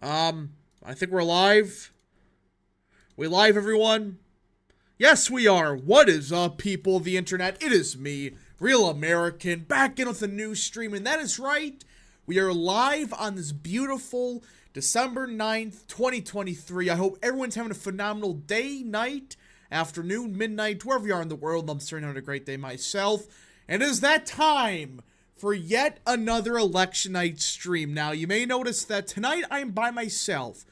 I think we're live. We live, everyone? Yes, we are. What is up, people of the internet? It is me, Real American, back in with a new stream, and that is right. We are live on this beautiful December 9th, 2023. I hope everyone's having a phenomenal day, night, afternoon, midnight, wherever you are in the world. I'm starting out a great day myself. And it is that time for yet another election night stream. Now, you may notice that tonight I am by myself.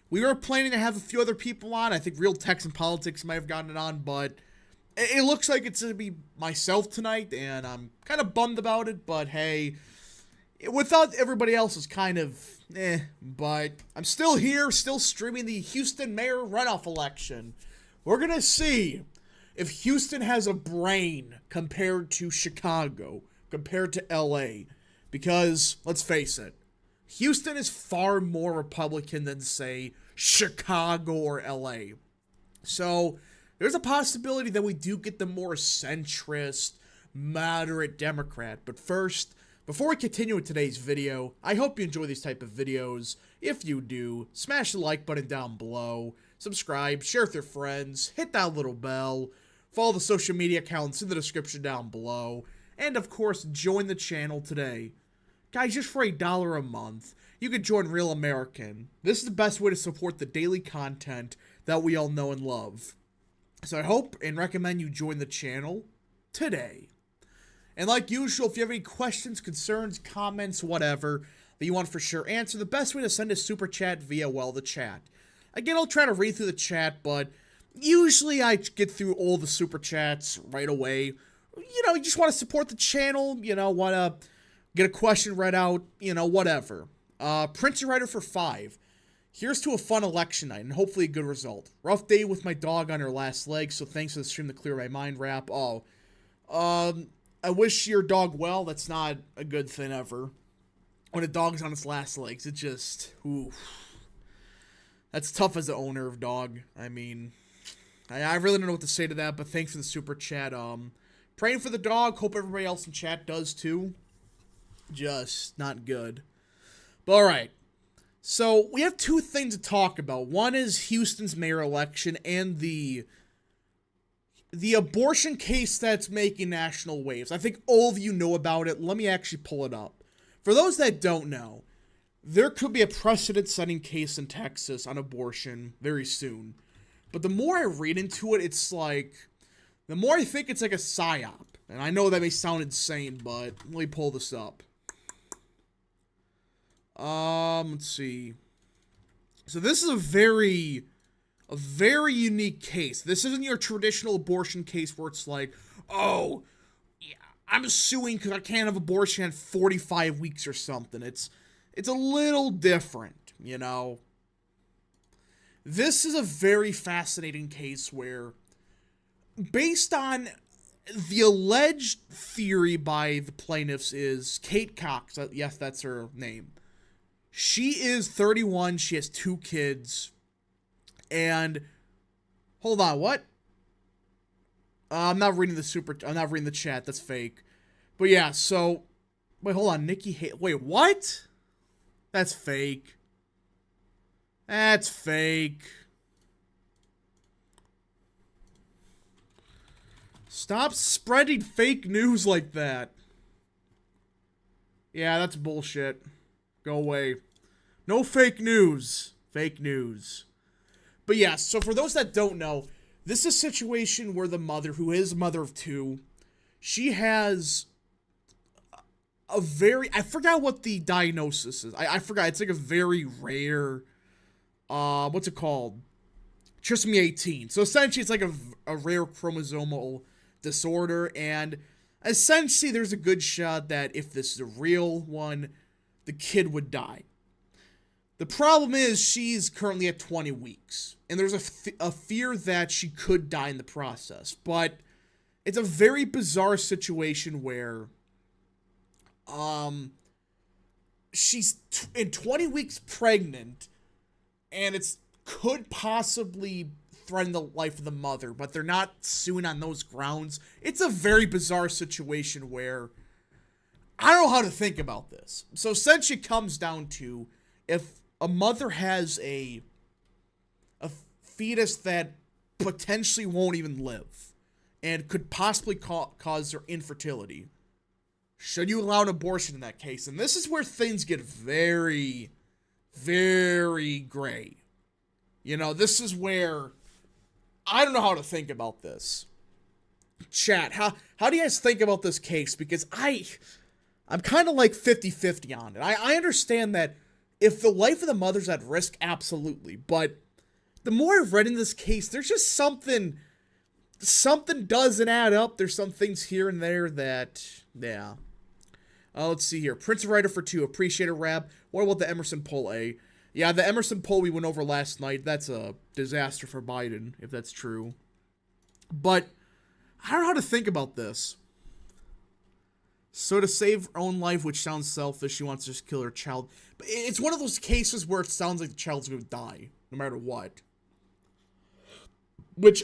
We were planning to have a few other people on. I think Real Text and Politics might have gotten it on, but it looks like it's going to be myself tonight, and I'm kind of bummed about it, but hey, without everybody else is kind of but I'm still here, still streaming the Houston mayor runoff election. We're going to see if Houston has a brain compared to Chicago, compared to LA, because let's face it, Houston is far more Republican than, say, Chicago or LA. So there's a possibility that we do get the more centrist, moderate Democrat. But first, before we continue with today's video, I hope you enjoy these type of videos. If you do, smash the like button down below, subscribe, share with your friends, hit that little bell, follow the social media accounts in the description down below, and of course, join the channel today. Guys, just for $1 a month, you can join Real American. This is the best way to support the daily content that we all know and love. So I hope and recommend you join the channel today. And like usual, if you have any questions, concerns, comments, whatever, that you want for sure answer, the best way to send a super chat via, well, the chat. Again, I'll try to read through the chat, but usually I get through all the super chats right away. You know, you just want to support the channel, you know, want to get a question read out, you know, whatever. Prince Writer for 5. Here's to a fun election night and hopefully a good result. Rough day with my dog on her last leg, so thanks for the stream to clear my mind rap. Oh, I wish your dog well. That's not a good thing ever. When a dog's on its last legs, it just, ooh. That's tough as an owner of dog. I mean, I really don't know what to say to that, but thanks for the super chat. Praying for the dog. Hope everybody else in chat does too. Just not good. But alright. So we have two things to talk about. One is Houston's mayor election and the abortion case that's making national waves. I think all of you know about it. Let me actually pull it up. For those that don't know, there could be a precedent-setting case in Texas on abortion very soon. But the more I read into it, it's like, the more I think it's like a psyop. And I know that may sound insane, but let me pull this up. Let's see. So this is a very unique case. This isn't your traditional abortion case where it's like, oh, yeah, I'm suing because I can't have abortion at 45 weeks or something. It's a little different, you know. This is a very fascinating case where, based on the alleged theory by the plaintiffs is Kate Cox. Yes, that's her name. She is 31. She has 2 kids. And hold on, what? I'm not reading the chat. That's fake. But yeah, so wait, hold on. Wait, what? That's fake. That's fake. Stop spreading fake news like that. Yeah, that's bullshit. Go away. No fake news. Fake news. But yeah, so for those that don't know, this is a situation where the mother, who is a mother of 2, she has a very, I forgot what the diagnosis is. I forgot. It's like a very rare, what's it called? Trisomy 18. So essentially it's like a rare chromosomal disorder, and essentially there's a good shot that if this is a real one, the kid would die. The problem is she's currently at 20 weeks, and there's a fear that she could die in the process. But it's a very bizarre situation where she's in 20 weeks pregnant, and it's could possibly threaten the life of the mother, but they're not suing on those grounds. It's a very bizarre situation where I don't know how to think about this. So essentially it comes down to if a mother has a fetus that potentially won't even live and could possibly cause their infertility, should you allow an abortion in that case? And this is where things get very, very gray. You know, this is where I don't know how to think about this. Chat, how do you guys think about this case? Because I'm kind of like 50-50 on it. I understand that if the life of the mother's at risk, absolutely. But the more I've read in this case, there's just something doesn't add up. There's some things here and there that, yeah. Let's see here. Prince of Writer for 2. Appreciate it, Rab. What about the Emerson poll, A? Yeah, the Emerson poll we went over last night, that's a disaster for Biden, if that's true. But I don't know how to think about this. So to save her own life, which sounds selfish, she wants to just kill her child. But it's one of those cases where it sounds like the child's going to die, no matter what. Which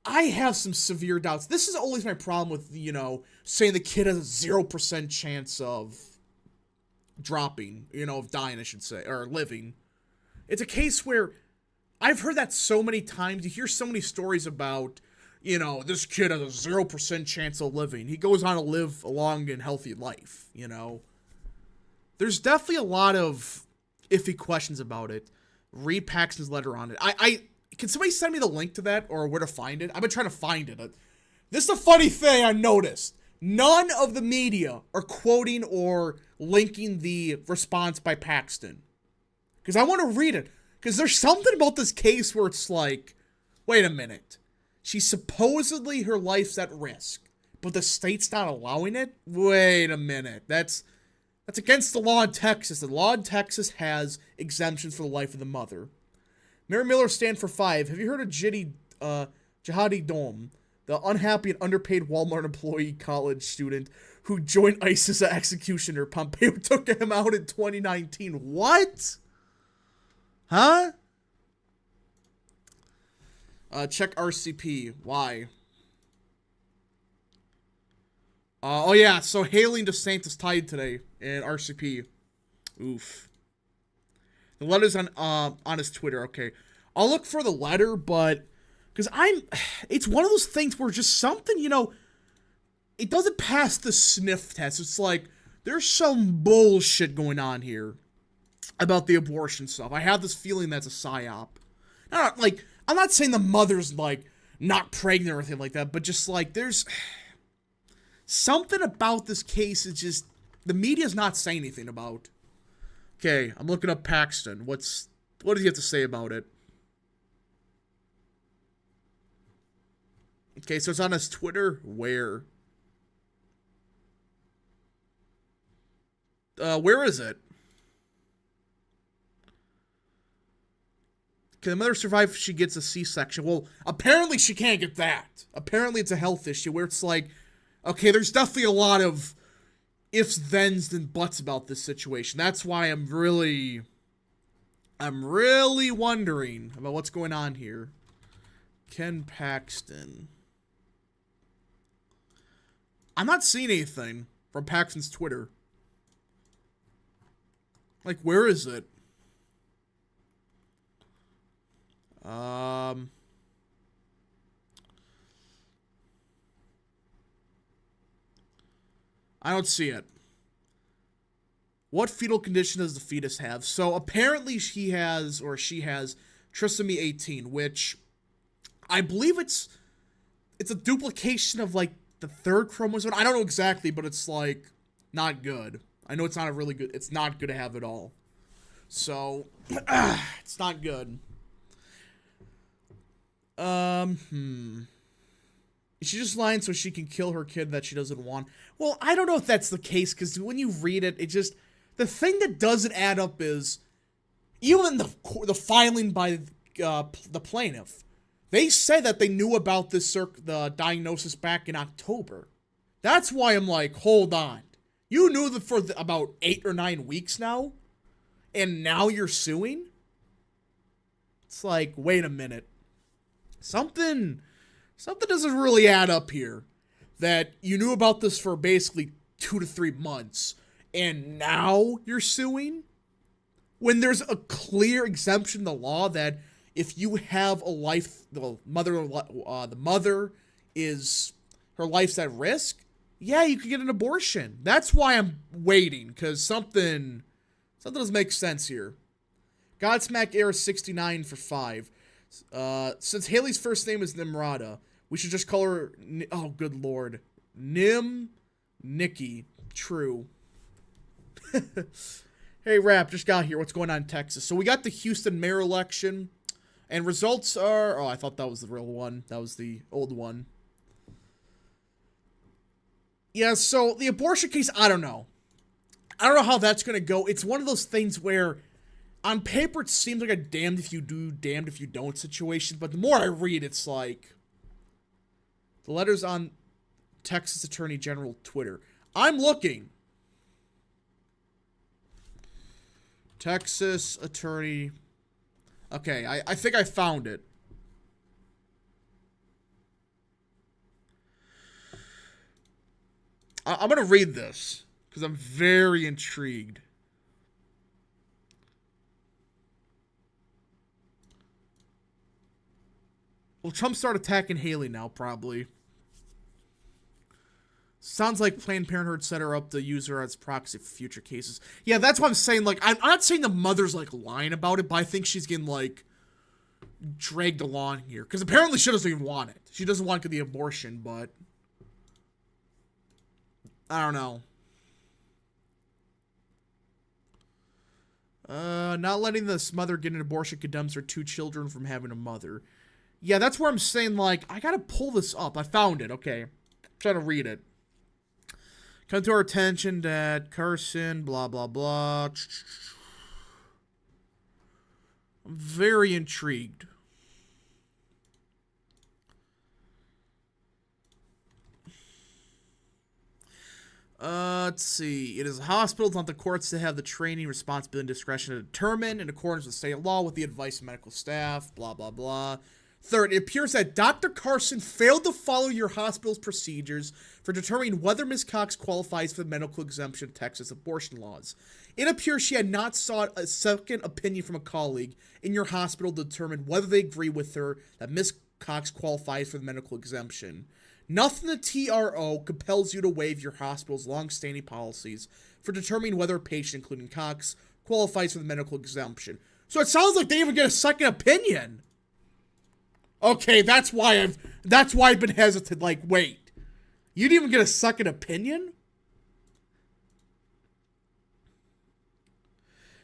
I have some severe doubts. This is always my problem with, you know, saying the kid has a 0% chance of dropping, you know, of dying, I should say, or living. It's a case where I've heard that so many times. You hear so many stories about, you know, this kid has a 0% chance of living. He goes on to live a long and healthy life, you know. There's definitely a lot of iffy questions about it. Read Paxton's letter on it. Can somebody send me the link to that or where to find it? I've been trying to find it. This is a funny thing I noticed. None of the media are quoting or linking the response by Paxton. Because I want to read it. Because there's something about this case where it's like, wait a minute. Supposedly her life's at risk, but the state's not allowing it? Wait a minute. That's against the law in Texas. The law in Texas has exemptions for the life of the mother. Mary Miller stand for 5. Have you heard of Jihadi Dom, the unhappy and underpaid Walmart employee college student who joined ISIS as executioner? Pompeo took him out in 2019. What? Huh? Check RCP. Why? Oh yeah, so Haley and DeSantis tied today in RCP. Oof. The letter's on his Twitter. Okay, I'll look for the letter, but because it's one of those things where just something, you know, it doesn't pass the sniff test. It's like there's some bullshit going on here about the abortion stuff. I have this feeling that's a psyop. I'm not saying the mother's like not pregnant or anything like that, but just like there's something about this case is just the media's not saying anything about. Okay, I'm looking up Paxton. What does he have to say about it? Okay, so it's on his Twitter. Where? Where is it? Can the mother survive if she gets a C-section? Well, apparently she can't get that. Apparently it's a health issue where it's like, okay, there's definitely a lot of ifs, thens, and buts about this situation. That's why I'm really wondering about what's going on here. Ken Paxton. I'm not seeing anything from Paxton's Twitter. Like, where is it? I don't see it. What fetal condition does the fetus have? So apparently she has trisomy 18, which I believe it's a duplication of like the 3rd chromosome. I don't know exactly, but it's like not good. I know it's not good to have it all. So it's not good. Is she just lying so she can kill her kid that she doesn't want? Well, I don't know if that's the case, because when you read it, the thing that doesn't add up is, even the filing by the plaintiff, they said that they knew about the diagnosis back in October. That's why I'm like, hold on. You knew that for about 8 or 9 weeks now, and now you're suing? It's like, wait a minute. Something doesn't really add up here. That you knew about this for basically 2 to 3 months, and now you're suing? when there's a clear exemption in the law that if you have a life, the mother is, her life's at risk, yeah, you can get an abortion. That's why I'm waiting, because something doesn't make sense here. Godsmack Era 69 for 5. Since Haley's first name is Nimrata, we should just call her, oh good lord, Nikki. True. Hey Rap, just got here. What's going on in Texas? So we got the Houston mayor election, and results are, oh, I thought that was the real one. That was the old one. Yeah, so the abortion case, I don't know. I don't know how that's going to go. It's one of those things where on paper it seems like a damned if you do, damned if you don't situation, but the more I read, it's like the letters on Texas Attorney General Twitter. I'm looking. Texas Attorney. Okay, I think I found it. I'm going to read this because I'm very intrigued. Will Trump start attacking Haley now? Probably. Sounds like Planned Parenthood set her up to use her as proxy for future cases. Yeah, that's what I'm saying. Like, I'm not saying the mother's, like, lying about it, but I think she's getting, like, dragged along here. Because apparently she doesn't even want it. She doesn't want the abortion, but I don't know. Not letting this mother get an abortion condemns her 2 children from having a mother. Yeah, that's where I'm saying, like, I gotta pull this up. I found it, okay. I'm trying to read it. Come to our attention that Carson, blah, blah, blah. I'm very intrigued. Let's see. It is the hospitals, not the courts, to have the training, responsibility, and discretion to determine, in accordance with state law, with the advice of medical staff, blah, blah, blah. Third, it appears that Dr. Carson failed to follow your hospital's procedures for determining whether Ms. Cox qualifies for the medical exemption of Texas abortion laws. It appears she had not sought a second opinion from a colleague in your hospital to determine whether they agree with her that Ms. Cox qualifies for the medical exemption. Nothing in the TRO compels you to waive your hospital's long-standing policies for determining whether a patient, including Cox, qualifies for the medical exemption. So it sounds like they even get a second opinion. Okay, that's why I've been hesitant. Like, wait, you didn't even get a second opinion?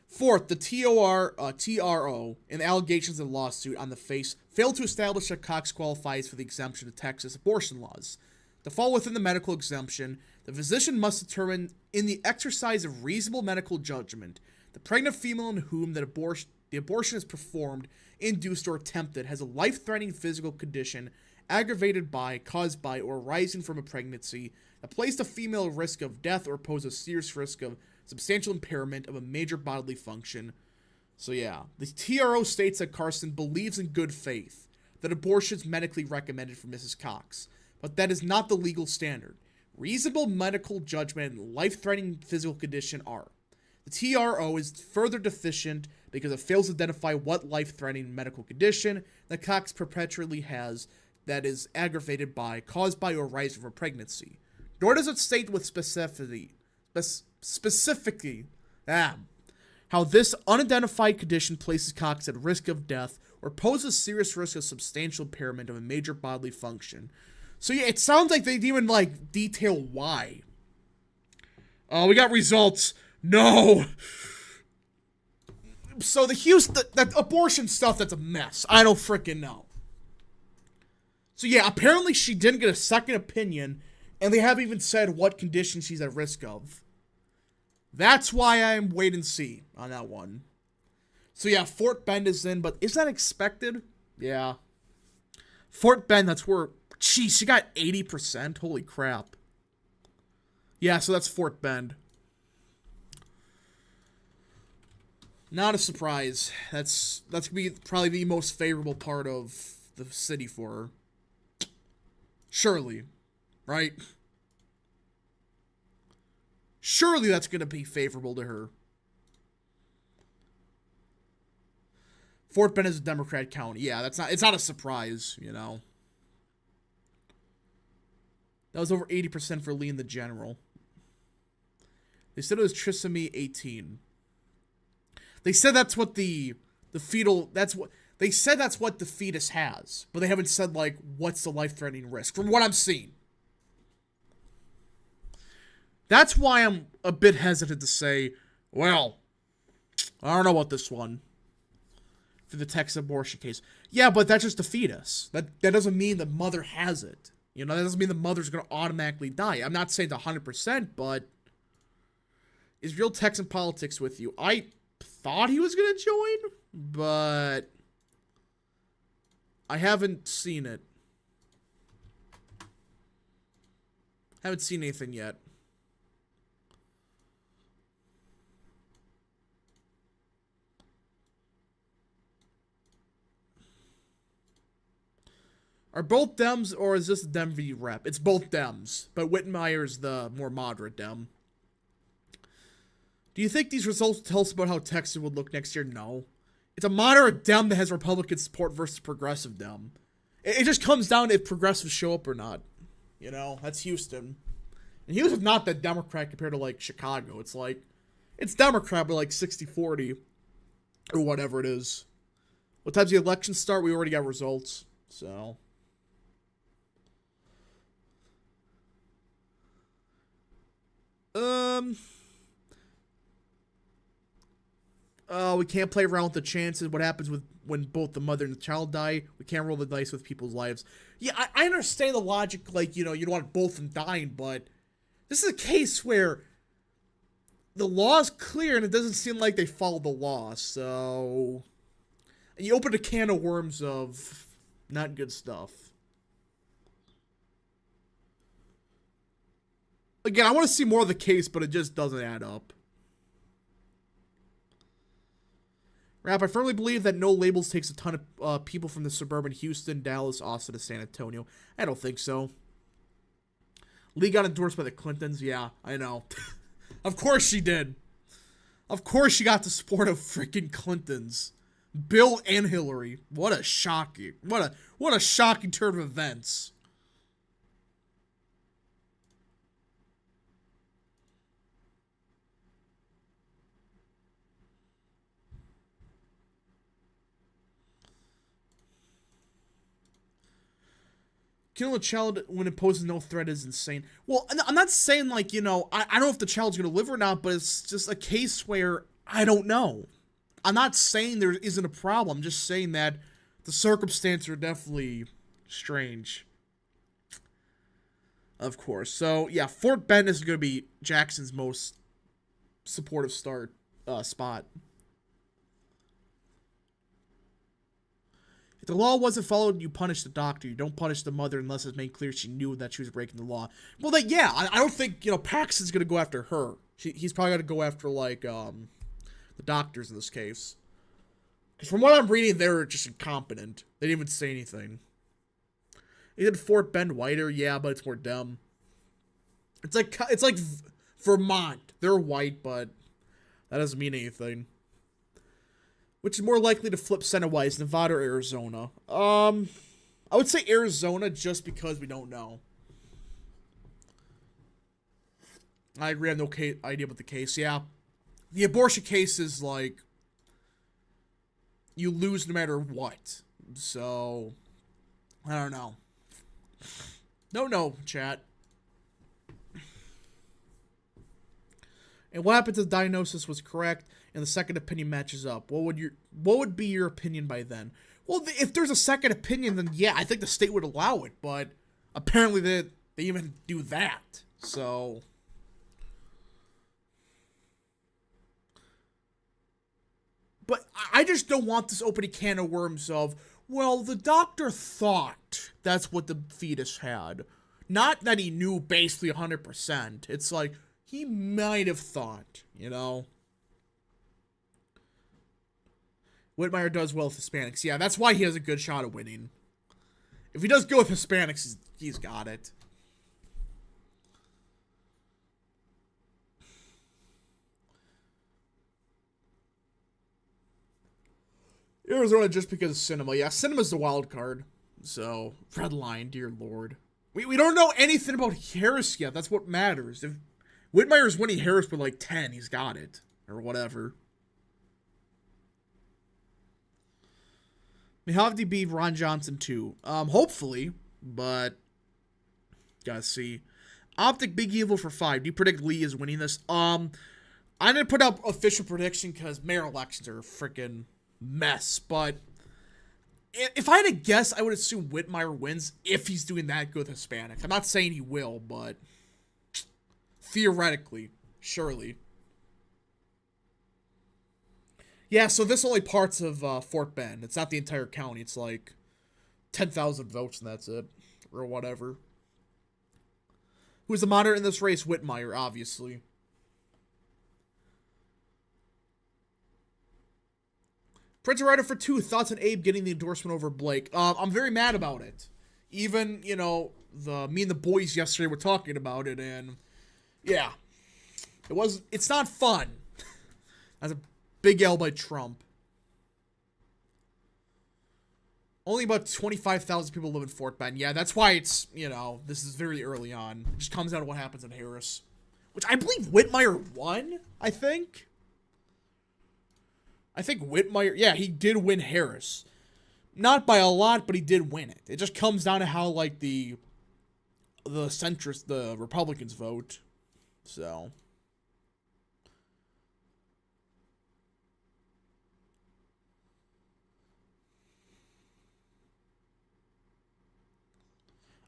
Fourth, the TRO, in the allegations of the lawsuit on the face, failed to establish that Cox qualifies for the exemption of Texas abortion laws. To fall within the medical exemption, the physician must determine, in the exercise of reasonable medical judgment, the pregnant female in whom the abortion is performed, induced, or attempted has a life-threatening physical condition aggravated by, caused by, or arising from a pregnancy that placed the female at risk of death or posed a serious risk of substantial impairment of a major bodily function. So yeah, the TRO states that Carson believes in good faith that abortion is medically recommended for Mrs. Cox, but that is not the legal standard. Reasonable medical judgment and life-threatening physical condition are. The TRO is further deficient because it fails to identify what life-threatening medical condition that Cox perpetually has that is aggravated by, caused by, or arising from pregnancy. Nor does it state with specificity how this unidentified condition places Cox at risk of death or poses serious risk of substantial impairment of a major bodily function. So yeah, it sounds like they didn't even, like, detail why. We got results. No. So the Houston, that abortion stuff, that's a mess. I don't freaking know. So yeah, apparently she didn't get a second opinion, and they haven't even said what condition she's at risk of. That's why I'm wait and see on that one. So yeah, Fort Bend is in, but is that expected? Yeah. Fort Bend, that's where, geez, she got 80%. Holy crap. Yeah, so that's Fort Bend. Not a surprise. That's gonna be probably the most favorable part of the city for her. Surely. Right? Surely that's gonna be favorable to her. Fort Bend is a Democrat county. Yeah, it's not a surprise, you know. That was over 80% for Lee in the general. They said it was trisomy 18. They said that's what the fetal, they said that's what the fetus has, but they haven't said, like, what's the life-threatening risk, from what I'm seeing. That's why I'm a bit hesitant to say, well, I don't know about this one. For the Texas abortion case. Yeah, but that's just a fetus. That doesn't mean the mother has it. You know, that doesn't mean the mother's going to automatically die. I'm not saying 100%, but is real Texan politics with you? I thought he was going to join, but I haven't seen it. Haven't seen anything yet. Are both Dems, or is this a Dem v. Rep? It's both Dems, but Whitmire's the more moderate Dem. Do you think these results tell us about how Texas would look next year? No. It's a moderate Dem that has Republican support versus progressive Dem. It just comes down to if progressives show up or not. You know, that's Houston. And Houston's not that Democrat compared to, like, Chicago. It's like, it's Democrat, but like 60-40. Or whatever it is. What time's the election start? We already got results. So... we can't play around with the chances. What happens when both the mother and the child die? We can't roll the dice with people's lives. Yeah, I understand the logic, like, you know, you don't want both of them dying, but this is a case where the law's clear and it doesn't seem like they follow the law, so... You open a can of worms of not good stuff. Again, I want to see more of the case, but it just doesn't add up. Rap, I firmly believe that No Labels takes a ton of people from the suburban Houston, Dallas, Austin, and San Antonio. I don't think so. Lee got endorsed by the Clintons. Yeah, I know. Of course she did. Of course she got the support of freaking Clintons. Bill and Hillary. What a shocking turn of events. Killing a child when it poses no threat is insane. Well, I'm not saying, like, you know, I don't know if the child's going to live or not, but it's just a case where I don't know. I'm not saying there isn't a problem. I'm just saying that the circumstances are definitely strange. Of course. So, yeah, Fort Bend is going to be Jackson's most supportive spot. If the law wasn't followed, you punish the doctor. You don't punish the mother unless it's made clear she knew that she was breaking the law. Well, then, yeah, I don't think, you know, Paxton's going to go after her. He's probably going to go after, like, the doctors in this case. Because from what I'm reading, they're just incompetent. They didn't even say anything. They did Fort Bend whiter, yeah, but it's more dumb. It's like Vermont. They're white, but that doesn't mean anything. Which is more likely to flip Senate-wise, Nevada or Arizona? I would say Arizona just because we don't know. I agree, I have no idea about the case. Yeah. The abortion case is like, you lose no matter what. So, I don't know. Don't know, chat. And what happens if the diagnosis was correct and the second opinion matches up? What would be your opinion by then? Well, if there's a second opinion, then yeah, I think the state would allow it. But apparently they even do that. So... But I just don't want this opening can of worms of, well, the doctor thought that's what the fetus had. Not that he knew basically 100%. It's like, he might have thought, you know? Whitmire does well with Hispanics. Yeah, that's why he has a good shot at winning. If he does go with Hispanics, he's got it. Arizona just because of cinema. Yeah, cinema's the wild card. So, red line, dear lord. We don't know anything about Harris yet. That's what matters. If Whitmire's winning Harris with like 10, he's got it. Or whatever. Mihavdi beat Ron Johnson too. Hopefully, but gotta see. Optic Big Evil for 5. Do you predict Lee is winning this? I didn't put up official prediction because mayor elections are a freaking mess. But if I had to guess, I would assume Whitmire wins if he's doing that good with Hispanics. I'm not saying he will, but theoretically, surely. Yeah, so this is only parts of Fort Bend. It's not the entire county. It's like 10,000 votes and that's it. Or whatever. Who's the moderate in this race? Whitmire, obviously. Printer Rider for 2. Thoughts on Abe getting the endorsement over Blake? I'm very mad about it. Even, me and the boys yesterday were talking about it, and yeah. It's not fun. That's a big L by Trump. Only about 25,000 people live in Fort Bend. Yeah, that's why it's, this is very early on. It just comes down to what happens in Harris. Which I believe Whitmire won, I think. I think Whitmire, yeah, he did win Harris. Not by a lot, but he did win it. It just comes down to how, like, the centrist, the Republicans vote. So.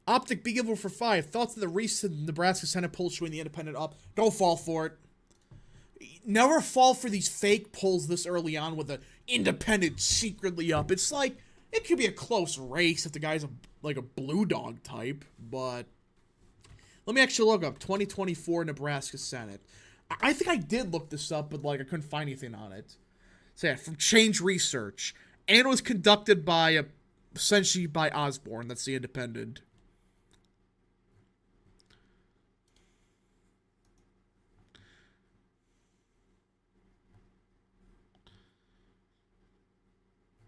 Optic Big Evil for 5. Thoughts on the recent Nebraska Senate polls showing the independent up? Don't fall for it. Never fall for these fake polls this early on with the independent secretly up. It's like, it could be a close race if the guy's like a blue dog type, but let me actually look up 2024 Nebraska Senate. I think I did look this up, but like I couldn't find anything on it. So yeah, from Change Research. And it was conducted by, essentially by Osborne, that's the independent.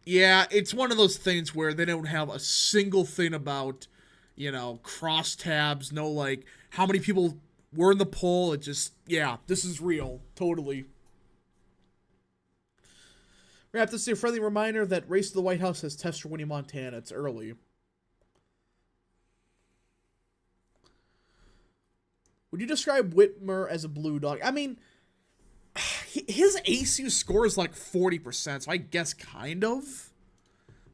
Yeah, it's one of those things where they don't have a single thing about, crosstabs, no, like, how many people were in the poll. It just, yeah, this is real. Totally. Wrap this to a friendly reminder that Race to the White House has Tester winning Montana. It's early. Would you describe Whitmer as a blue dog? I mean, his ACU score is like 40%, so I guess kind of.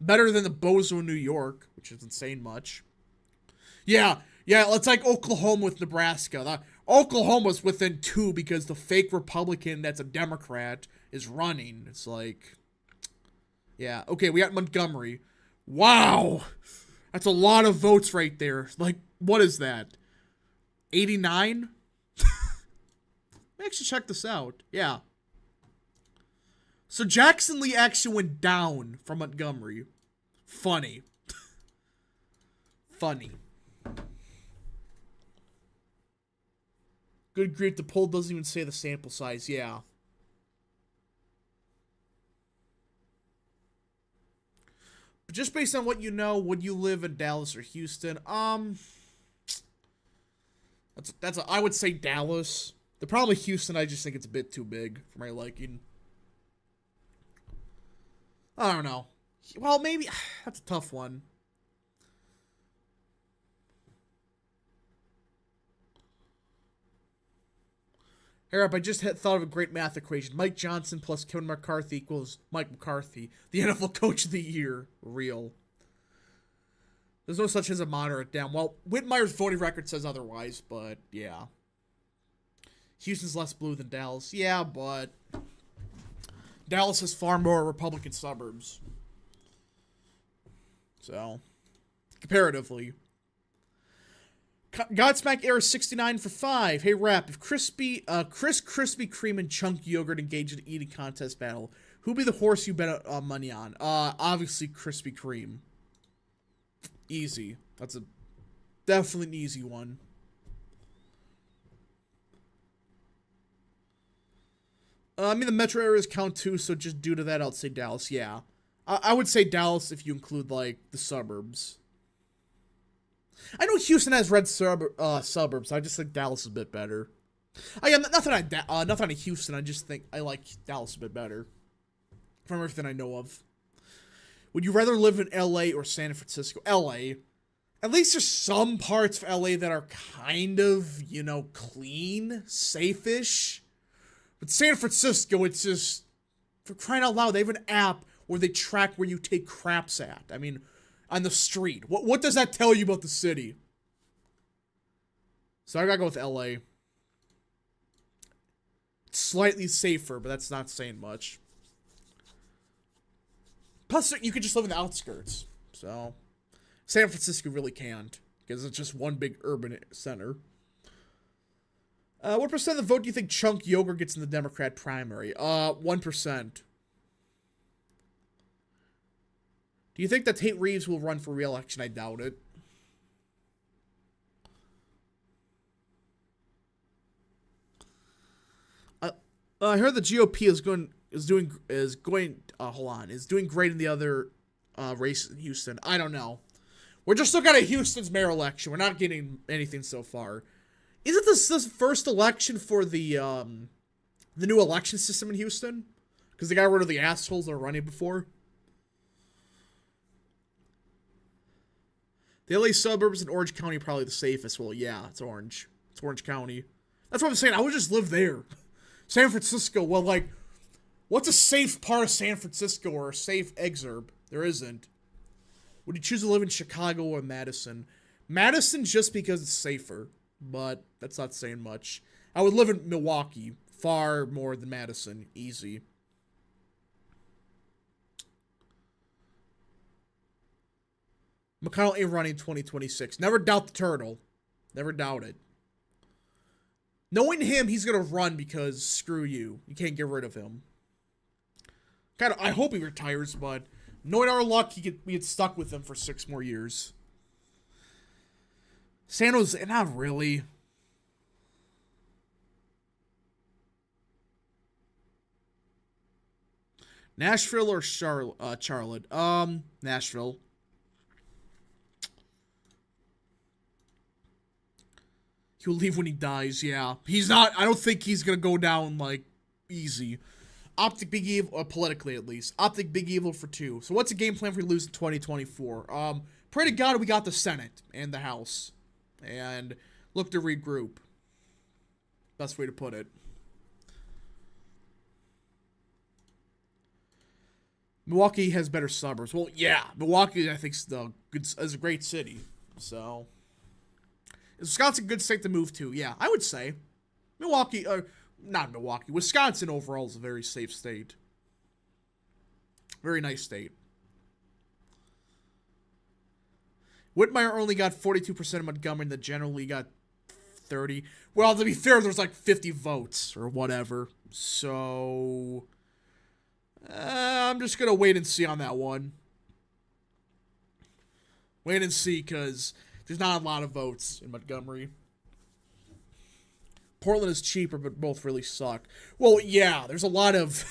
Better than the Bozo in New York, which isn't saying much. Yeah, it's like Oklahoma with Nebraska. Oklahoma's within 2 because the fake Republican that's a Democrat is running. It's like, yeah. Okay, we got Montgomery. Wow. That's a lot of votes right there. Like, what is that? 89? Actually check this out. Yeah. So Jackson Lee actually went down from Montgomery. Funny. Funny. Good grief, the poll doesn't even say the sample size. Yeah. But just based on what you know, would you live in Dallas or Houston? I would say Dallas. The problem with Houston, I just think it's a bit too big for my liking. I don't know. Well, maybe. That's a tough one. Hey, up, I just thought of a great math equation. Mike Johnson plus Kevin McCarthy equals Mike McCarthy, the NFL Coach of the Year. Real. There's no such as a moderate down. Well, Whitmire's voting record says otherwise, but yeah. Houston's less blue than Dallas. Yeah, but Dallas has far more Republican suburbs. So, comparatively. Godsmack Era 69 for 5. Hey, Rap, if Chris Krispy Kreme and Chunk Yogurt engage in an eating contest battle, who'd be the horse you bet money on? Obviously Krispy Kreme. Easy. That's definitely an easy one. The metro areas count too, so just due to that, I'll say Dallas. Yeah. I would say Dallas if you include, like, the suburbs. I know Houston has red suburbs. I just think Dallas is a bit better. Nothing on Houston. I just think I like Dallas a bit better from everything I know of. Would you rather live in LA or San Francisco? LA. At least there's some parts of LA that are kind of, you know, clean, safe-ish. But San Francisco, it's just, for crying out loud, they have an app where they track where you take craps at. I mean, on the street. What does that tell you about the city? So I gotta go with LA. It's slightly safer, but that's not saying much. Plus, you could just live in the outskirts. So, San Francisco really can't, because it's just one big urban center. What percent of the vote do you think Chunk Yogurt gets in the Democrat primary? 1%. Do you think that Tate Reeves will run for re-election? I doubt it. I heard the GOP is doing great in the other race in Houston. I don't know. We're just looking at Houston's mayor election. We're not getting anything so far. Isn't this first election for the new election system in Houston? Because they got rid of the assholes that were running before. The LA suburbs in Orange County are probably the safest. Well, yeah, it's Orange. It's Orange County. That's what I'm saying. I would just live there. San Francisco, well, like, what's a safe part of San Francisco or a safe exurb? There isn't. Would you choose to live in Chicago or Madison? Madison just because it's safer, but that's not saying much. I would live in Milwaukee, far more than Madison. Easy. McConnell ain't running 2026. Never doubt the turtle. Never doubt it. Knowing him, he's going to run because screw you. You can't get rid of him. I hope he retires, but knowing our luck, we get stuck with him for 6 more years. San Jose, not really. Nashville or Charlotte? Nashville. He'll leave when he dies, yeah. He's not, I don't think he's gonna go down, like, easy. Optic Big Evil, politically at least. Optic Big Evil for 2. So what's the game plan if we lose in 2024? Pray to God we got the Senate and the House. And look to regroup. Best way to put it. Milwaukee has better suburbs. Well, yeah. Milwaukee, I think, is a great city. So, is Wisconsin a good state to move to? Yeah, I would say. Milwaukee, not Milwaukee. Wisconsin overall is a very safe state. Very nice state. Whitmire only got 42% of Montgomery, that generally got 30. Well, to be fair, there's like 50 votes or whatever. So, I'm just going to wait and see on that one. Wait and see, because there's not a lot of votes in Montgomery. Portland is cheaper, but both really suck. Well, yeah, there's a lot of...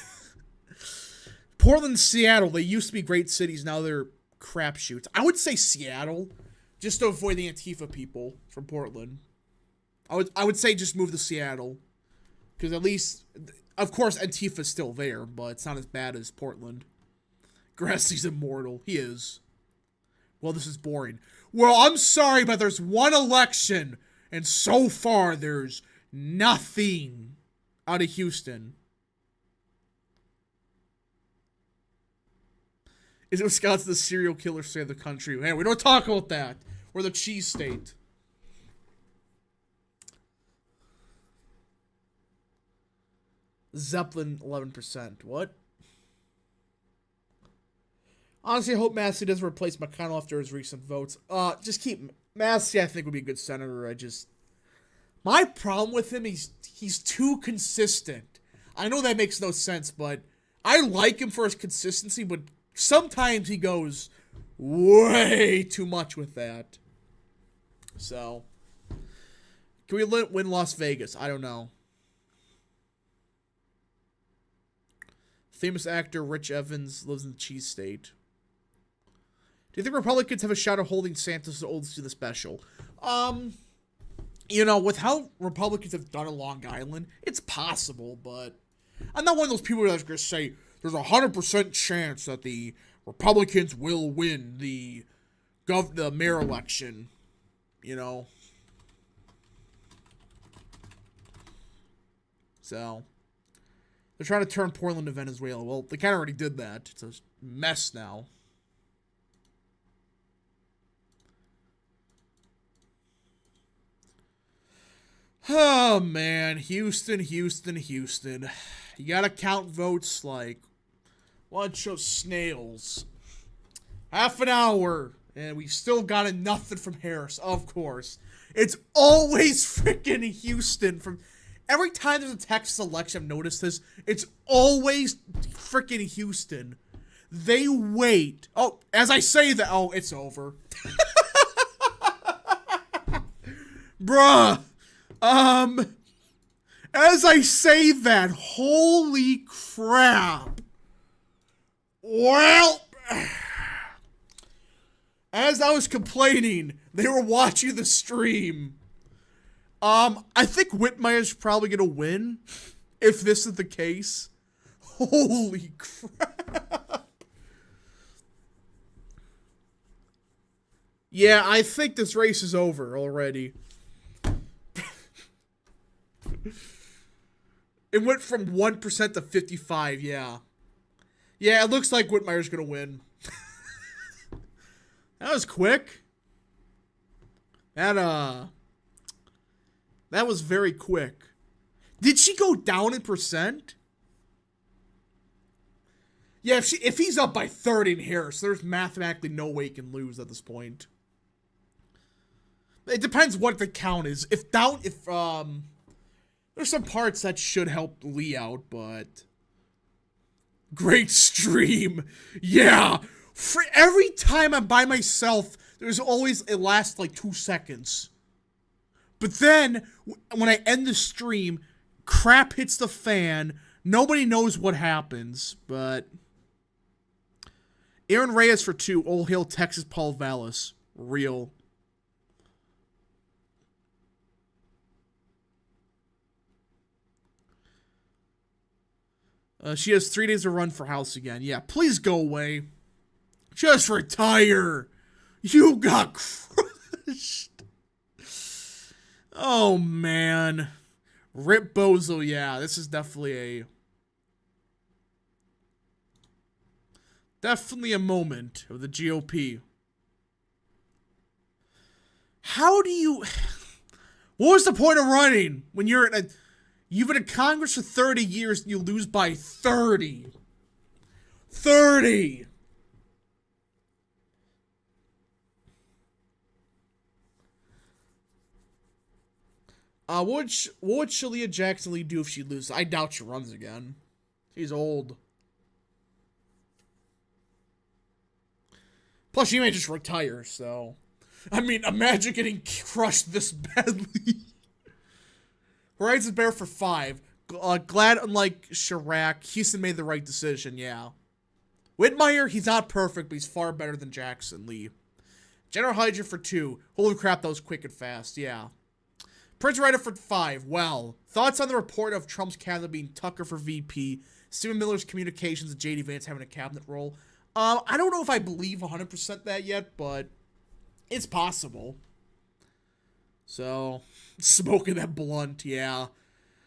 Portland and Seattle, they used to be great cities, now they're crapshoots. I would say Seattle, just to avoid the Antifa people from Portland. I would say just move to Seattle. Because at least, of course, Antifa's still there, but it's not as bad as Portland. Grassie's immortal. He is. Well, this is boring. Well, I'm sorry, but there's one election, and so far there's nothing out of Houston. Is Wisconsin the serial killer state of the country? Hey, we don't talk about that. We're the cheese state. Zeppelin, 11%. What? Honestly, I hope Massey doesn't replace McConnell after his recent votes. Just keep... Massey, I think, would be a good senator. My problem with him, he's too consistent. I know that makes no sense, but I like him for his consistency, but sometimes he goes way too much with that. So, can we win Las Vegas? I don't know. Famous actor Rich Evans lives in the cheese state. Do you think Republicans have a shot at holding Santos to oldest to the special? You know, with how Republicans have done in Long Island, it's possible, but I'm not one of those people that's going to say there's a 100% chance that the Republicans will win the mayor election, you know. So, they're trying to turn Portland to Venezuela. Well, they kind of already did that. It's a mess now. Oh, man. Houston. You gotta count votes like bunch of snails. Half an hour, and we still got nothing from Harris, of course. It's always freaking Houston. From every time there's a Texas election, I've noticed this. It's always freaking Houston. They wait. Oh, as I say that, oh, it's over. Bruh. As I say that, holy crap. Well, as I was complaining, they were watching the stream. I think Whitmire's probably gonna win, if this is the case. Holy crap. Yeah, I think this race is over already. It went from 1% to 55, yeah. Yeah, it looks like Whitmire's gonna win. That was quick. That was very quick. Did she go down in percent? Yeah, if he's up by 30 in Harris, there's mathematically no way he can lose at this point. It depends what the count is. There's some parts that should help Lee out, but great stream. Yeah. For every time I'm by myself, there's always, it lasts like 2 seconds. But then, when I end the stream, crap hits the fan. Nobody knows what happens, but Aaron Reyes for 2. Old Hill, Texas, Paul Vallis. Real. She has 3 days to run for House again. Yeah, please go away. Just retire. You got crushed. Oh, man. Rip Bozo, yeah. This is definitely a moment of the GOP. How do you... What was the point of running when you've been in Congress for 30 years and you lose by 30? 30! What would Sheila Jackson Lee do if she loses? I doubt she runs again. She's old. Plus, she may just retire, so... I mean, imagine getting crushed this badly. Horizon's bear for 5. Glad, unlike Chirac, Houston made the right decision, yeah. Whitmire, he's not perfect, but he's far better than Jackson Lee. General Hydra for 2. Holy crap, that was quick and fast, yeah. Prince Ryder for 5. Well, thoughts on the report of Trump's cabinet being Tucker for VP, Stephen Miller's communications, and J.D. Vance having a cabinet role? I don't know if I believe 100% that yet, but it's possible. So, smoking that blunt, yeah.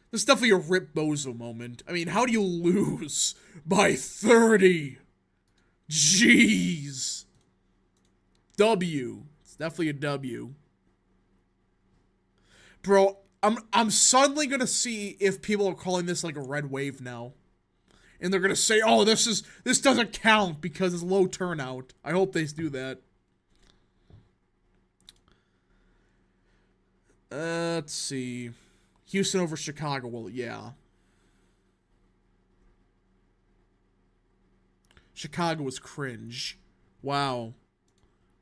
This is definitely a Rip Bozo moment. I mean, how do you lose by 30? Jeez. W. It's definitely a W. Bro, I'm suddenly gonna see if people are calling this like a red wave now. And they're gonna say, oh, this doesn't count because it's low turnout. I hope they do that. Let's see. Houston over Chicago. Well, yeah. Chicago was cringe. Wow.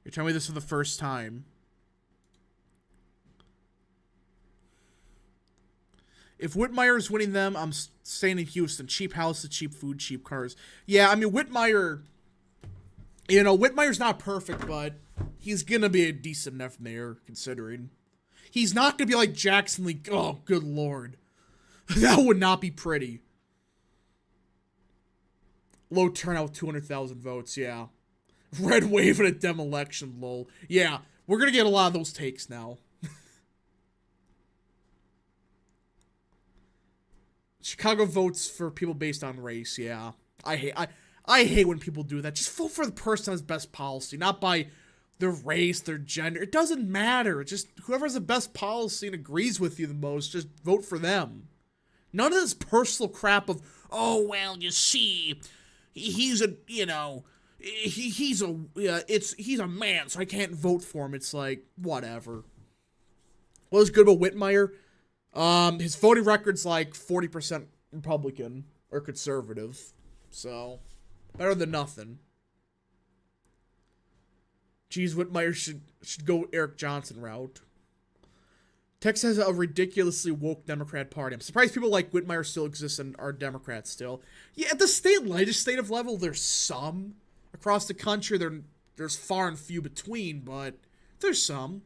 You're telling me this for the first time. If Whitmire's winning them, I'm staying in Houston. Cheap houses, cheap food, cheap cars. Yeah, I mean, Whitmire, Whitmire's not perfect, but he's going to be a decent enough mayor, considering. He's not going to be like Jackson Lee. Oh, good lord. That would not be pretty. Low turnout, 200,000 votes, yeah. Red wave in a Dem election, lol. Yeah, we're going to get a lot of those takes now. Chicago votes for people based on race, yeah. I hate when people do that. Just vote for the person that has best policy, not by their race, their gender. It doesn't matter. Just whoever has the best policy and agrees with you the most, just vote for them. None of this personal crap of, oh, well, you see, he's a, he's a man, so I can't vote for him. It's like, whatever. What was good about Whitmire? His voting record's like 40% Republican or conservative. So, better than nothing. Geez, Whitmire should go Eric Johnson route. Texas has a ridiculously woke Democrat party. I'm surprised people like Whitmire still exist and are Democrats still. Yeah, at the state legislative level, there's some. Across the country, there's far and few between, but there's some.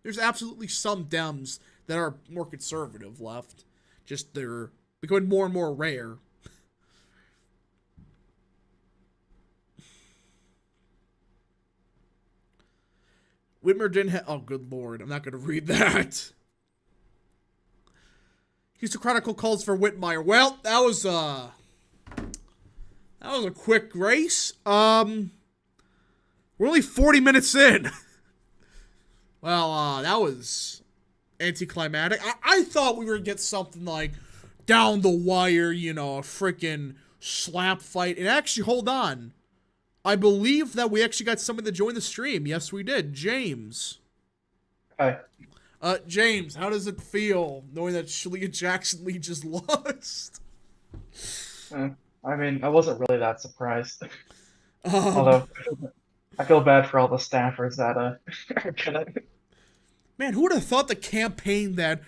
There's absolutely some Dems that are more conservative left. Just they're becoming more and more rare. Whitmer didn't have... Oh, good lord. I'm not going to read that. Houston Chronicle calls for Whitmire. Well, that was a quick race. We're only 40 minutes in. Well, that was anticlimactic. I thought we were going to get something like down the wire, a freaking slap fight. And actually, hold on. I believe that we actually got somebody to join the stream. Yes, we did. James. Hi. James, how does it feel knowing that Sheila Jackson Lee just lost? I mean, I wasn't really that surprised. Although, I feel bad for all the staffers that are gonna... Man, who would have thought the campaign that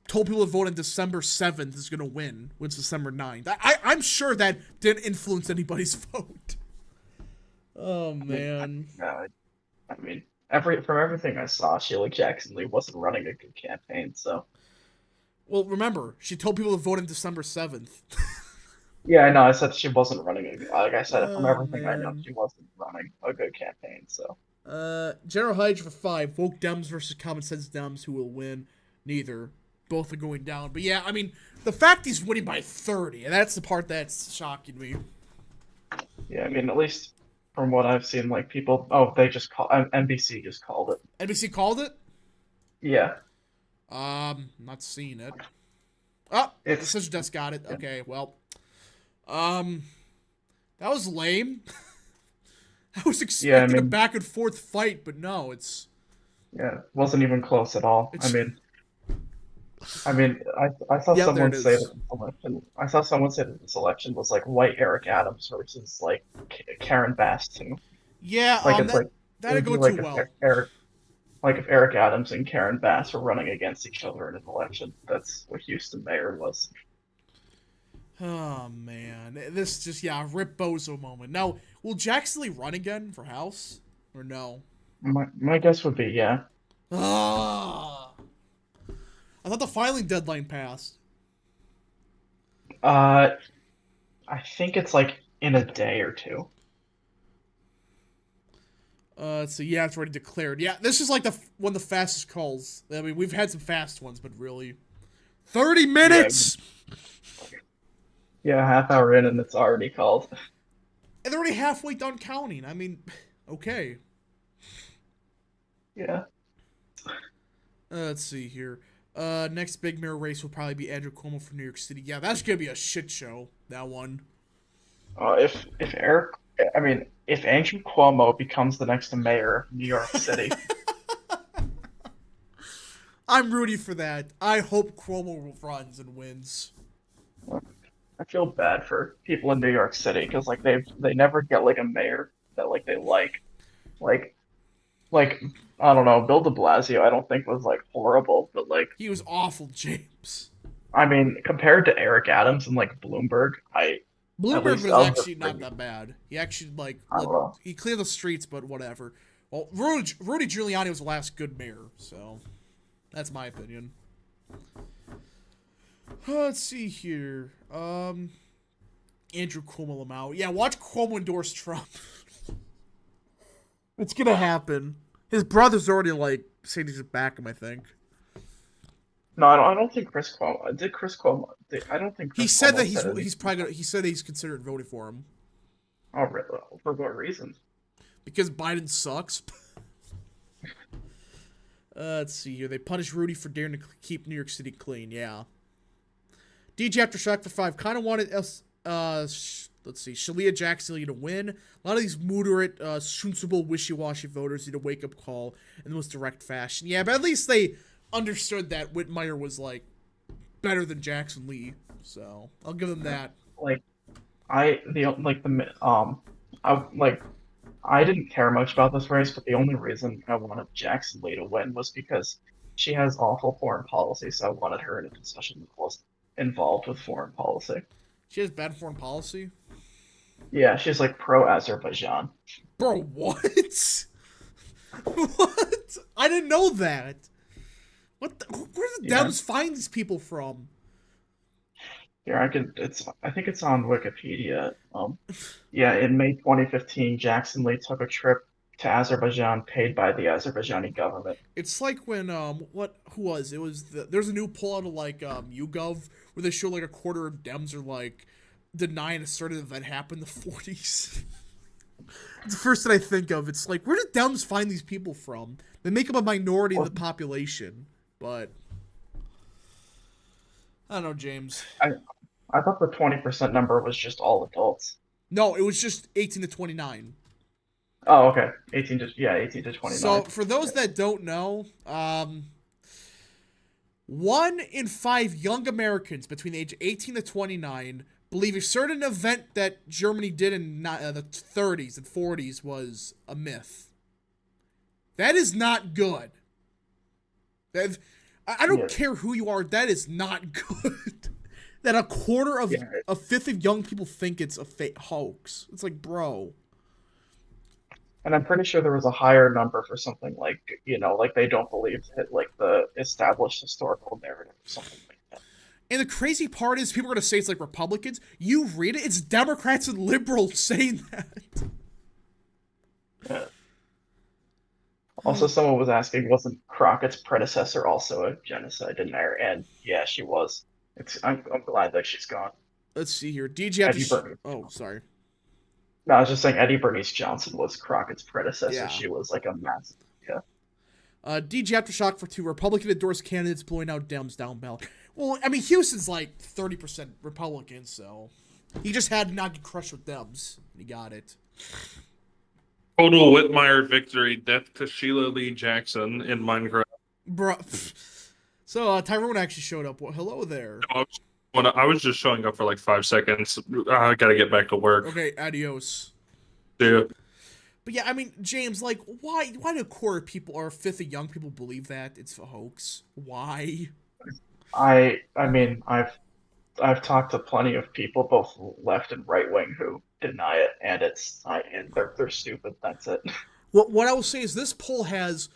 told people to vote on December 7th is going to win when it's December 9th? I'm sure that didn't influence anybody's vote. Oh, man. I mean, from everything I saw, Sheila Jackson Lee wasn't running a good campaign, so... Well, remember, she told people to vote on December 7th. Yeah, I know, I said she wasn't running like I said, from everything I know, she wasn't running a good campaign, so... General Hydra for 5. Woke Dems versus Common Sense Dems. Who will win? Neither. Both are going down. But yeah, I mean, the fact he's winning by 30, and that's the part that's shocking me. Yeah, I mean, at least... From what I've seen, like people, they just NBC just called it. NBC called it? Yeah. Not seeing it. Oh, the Centrist Desk got it. Yeah. Okay, well, that was lame. I was expecting a back and forth fight, but no, it's. Yeah, it wasn't even close at all. I saw someone say that this election. I saw someone say that this election was like white Eric Adams versus like Karen Bass too. Yeah, that'd go too well. If Eric Adams and Karen Bass were running against each other in an election, that's what Houston mayor was. Oh man, this just Rip Bozo moment. Now, will Jackson Lee run again for House or no? My guess would be yeah. I thought the filing deadline passed. I think it's like in a day or two. So yeah, it's already declared. Yeah, this is like one of the fastest calls. I mean, we've had some fast ones, but really, 30 minutes. Yeah, half hour in and it's already called. And they're already halfway done counting. I mean, okay. Yeah. Let's see here. Next big mayor race will probably be Andrew Cuomo from New York City. Yeah, that's gonna be a shit show. That one. If Andrew Cuomo becomes the next mayor of New York City, I'm rooting for that. I hope Cuomo runs and wins. I feel bad for people in New York City because like they never get like a mayor that like they like I don't know, Bill de Blasio I don't think was like horrible, but like he was awful, James. I mean, compared to Eric Adams and like Bloomberg, at Bloomberg least was of the actually not three, that bad. He actually I don't know. he cleared the streets, but whatever. Well, Rudy Giuliani was the last good mayor, so that's my opinion. Let's see here. Andrew Cuomo Lamau. Yeah, watch Cuomo endorse Trump. It's gonna happen. His brother's already like saying he's back him, I think. No, I don't think Chris Cuomo did. Chris Cuomo, I don't think He Chris said that Cuomo said he's anything. probably gonna, he said he's considering voting for him Oh, really? For what reason? because Biden sucks. Let's see here. They punished Rudy for daring to keep New York City clean. Yeah. DJ Aftershock for 5 kind of wanted us. Let's see. Sheila Jackson Lee to win. A lot of these moderate, sensible, wishy-washy voters need a wake-up call in the most direct fashion. Yeah, but at least they understood that Whitmire was like better than Jackson Lee. So I'll give them that. Like I like I didn't care much about this race, but the only reason I wanted Jackson Lee to win was because she has awful foreign policy, so I wanted her in a position that wasn't involved with foreign policy. She has bad foreign policy. Yeah, she's like pro Azerbaijan. Bro, what? What? I didn't know that. What? Where did the Yeah, Dems find these people from? here I could. I think it's on Wikipedia. Yeah, in May 2015, Jackson Lee took a trip to Azerbaijan paid by the Azerbaijani government. It's like when what who was it was there's a new poll out of like YouGov where they show like a quarter of Dems are like denying a certain event happened in the 40s. It's the first that I think of. It's like where did Dems find these people from? They make up a minority of Well, the population, but I don't know, James. I I thought the 20% number was just all adults. No, it was just 18 to 29. Oh, okay. 18 to So 29. for those Yeah. that don't know, 1 in 5 young Americans between the age of 18 to 29 believe a certain event that Germany did in the 30s and 40s was a myth. That is not good. That, I don't Yeah. care who you are, that is not good. That a quarter of Yeah. a fifth of young people think it's a fake hoax. It's like, bro. And I'm pretty sure there was a higher number for something like, like they don't believe that like the established historical narrative or something like that. And the crazy part is, people are going to say it's like Republicans. You read it, it's Democrats and liberals saying that. Yeah. Also, someone was asking, wasn't Crockett's predecessor also a genocide denier? And yeah, she was. I'm glad that she's gone. Let's see here. DJ Eddie after. Bernice. Oh, sorry. No, I was just saying Eddie Bernice Johnson was Crockett's predecessor. Yeah. She was like a massive. Yeah. DJ Aftershock for 2. Republican endorsed candidates blowing out Dems down ballot. Well, I mean, Houston's like 30% Republican, so he just had to not get crushed with Dems. He got it. Total Whitmire victory. Death to Sheila Lee Jackson in Minecraft. Bro. So Tyrone actually showed up. Well, hello there. I was just showing up for like 5 seconds. I gotta get back to work. Okay, adios. Yeah. But yeah, I mean, James, like, why do a quarter of people or a fifth of young people believe that it's a hoax? Why? I mean, I've talked to plenty of people, both left and right wing, who deny it, and they're stupid. That's it. What I will say is this poll has,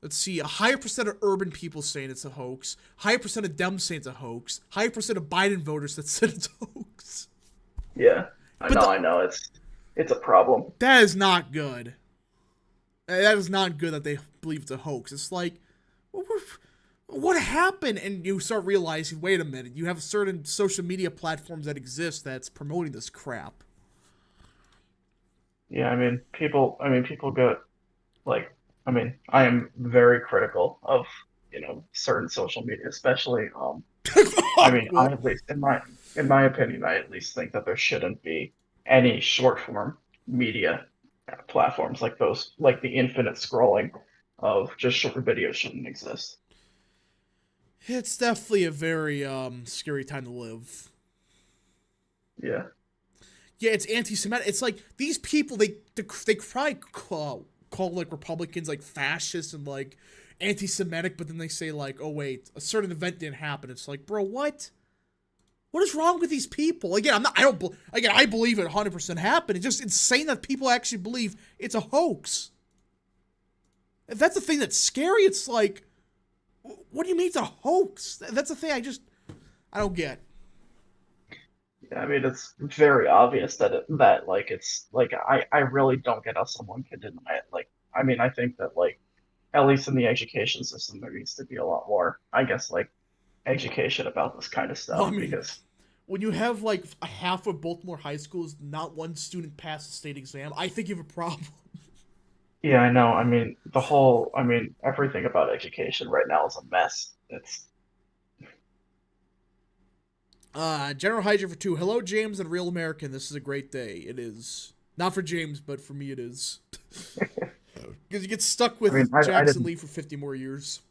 let's see, a higher percent of urban people saying it's a hoax, higher percent of Dems saying it's a hoax, higher percent of Biden voters that said it's a hoax. Yeah, But I know. It's a problem. that is not good. That is not good that they believe it's a hoax. It's like, what happened? And you start realizing, wait a minute, you have certain social media platforms that exist that's promoting this crap. Yeah, people go like, I am very critical of, certain social media, especially, I at least in my opinion, I at least think that there shouldn't be any short form media platforms like those, like the infinite scrolling of just short videos shouldn't exist. It's definitely a very scary time to live. Yeah. Yeah, it's anti-Semitic. It's like these people they probably call like Republicans like fascists and like anti-Semitic, but then they say like, oh wait, a certain event didn't happen. It's like, bro, what? What is wrong with these people? Again, I believe it 100% happened. It's just insane that people actually believe it's a hoax. If that's the thing that's scary, it's like, what do you mean it's a hoax? That's the thing I don't get. Yeah, I mean, it's very obvious that like it's like I really don't get how someone can deny it. Like, I mean, I think that like at least in the education system there needs to be a lot more, I guess, like education about this kind of Well, I stuff mean, because when you have like a half of Baltimore high schools, not one student passed the state exam, I think you have a problem. yeah, I know. I mean, I mean, everything about education right now is a mess. It's General Hydra for 2. Hello, James and Real American. This is a great day. It is. Not for James, but for me it is. Because you get stuck I mean, with I Jackson didn't. Lee for 50 more years.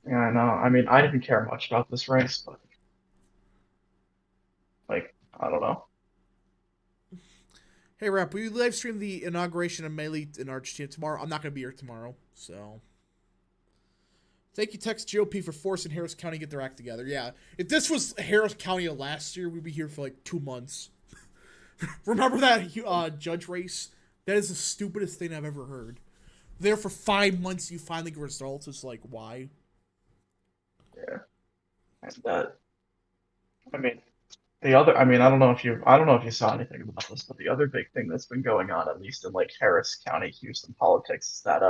Yeah, I know. I mean, I didn't care much about this race, but like, I don't know. Hey, Rap, will you live stream the inauguration of Melee in Argentina tomorrow? I'm not going to be here tomorrow, so. Thank you, Texas GOP, for forcing Harris County to get their act together. Yeah, if this was Harris County last year, we'd be here for like 2 months. Remember that judge race? That is the stupidest thing I've ever heard. There for 5 months, you finally get results. It's like, why? Yeah, and I mean, I mean, I don't know if you saw anything about this, but the other big thing that's been going on, at least in like Harris County, Houston politics, is that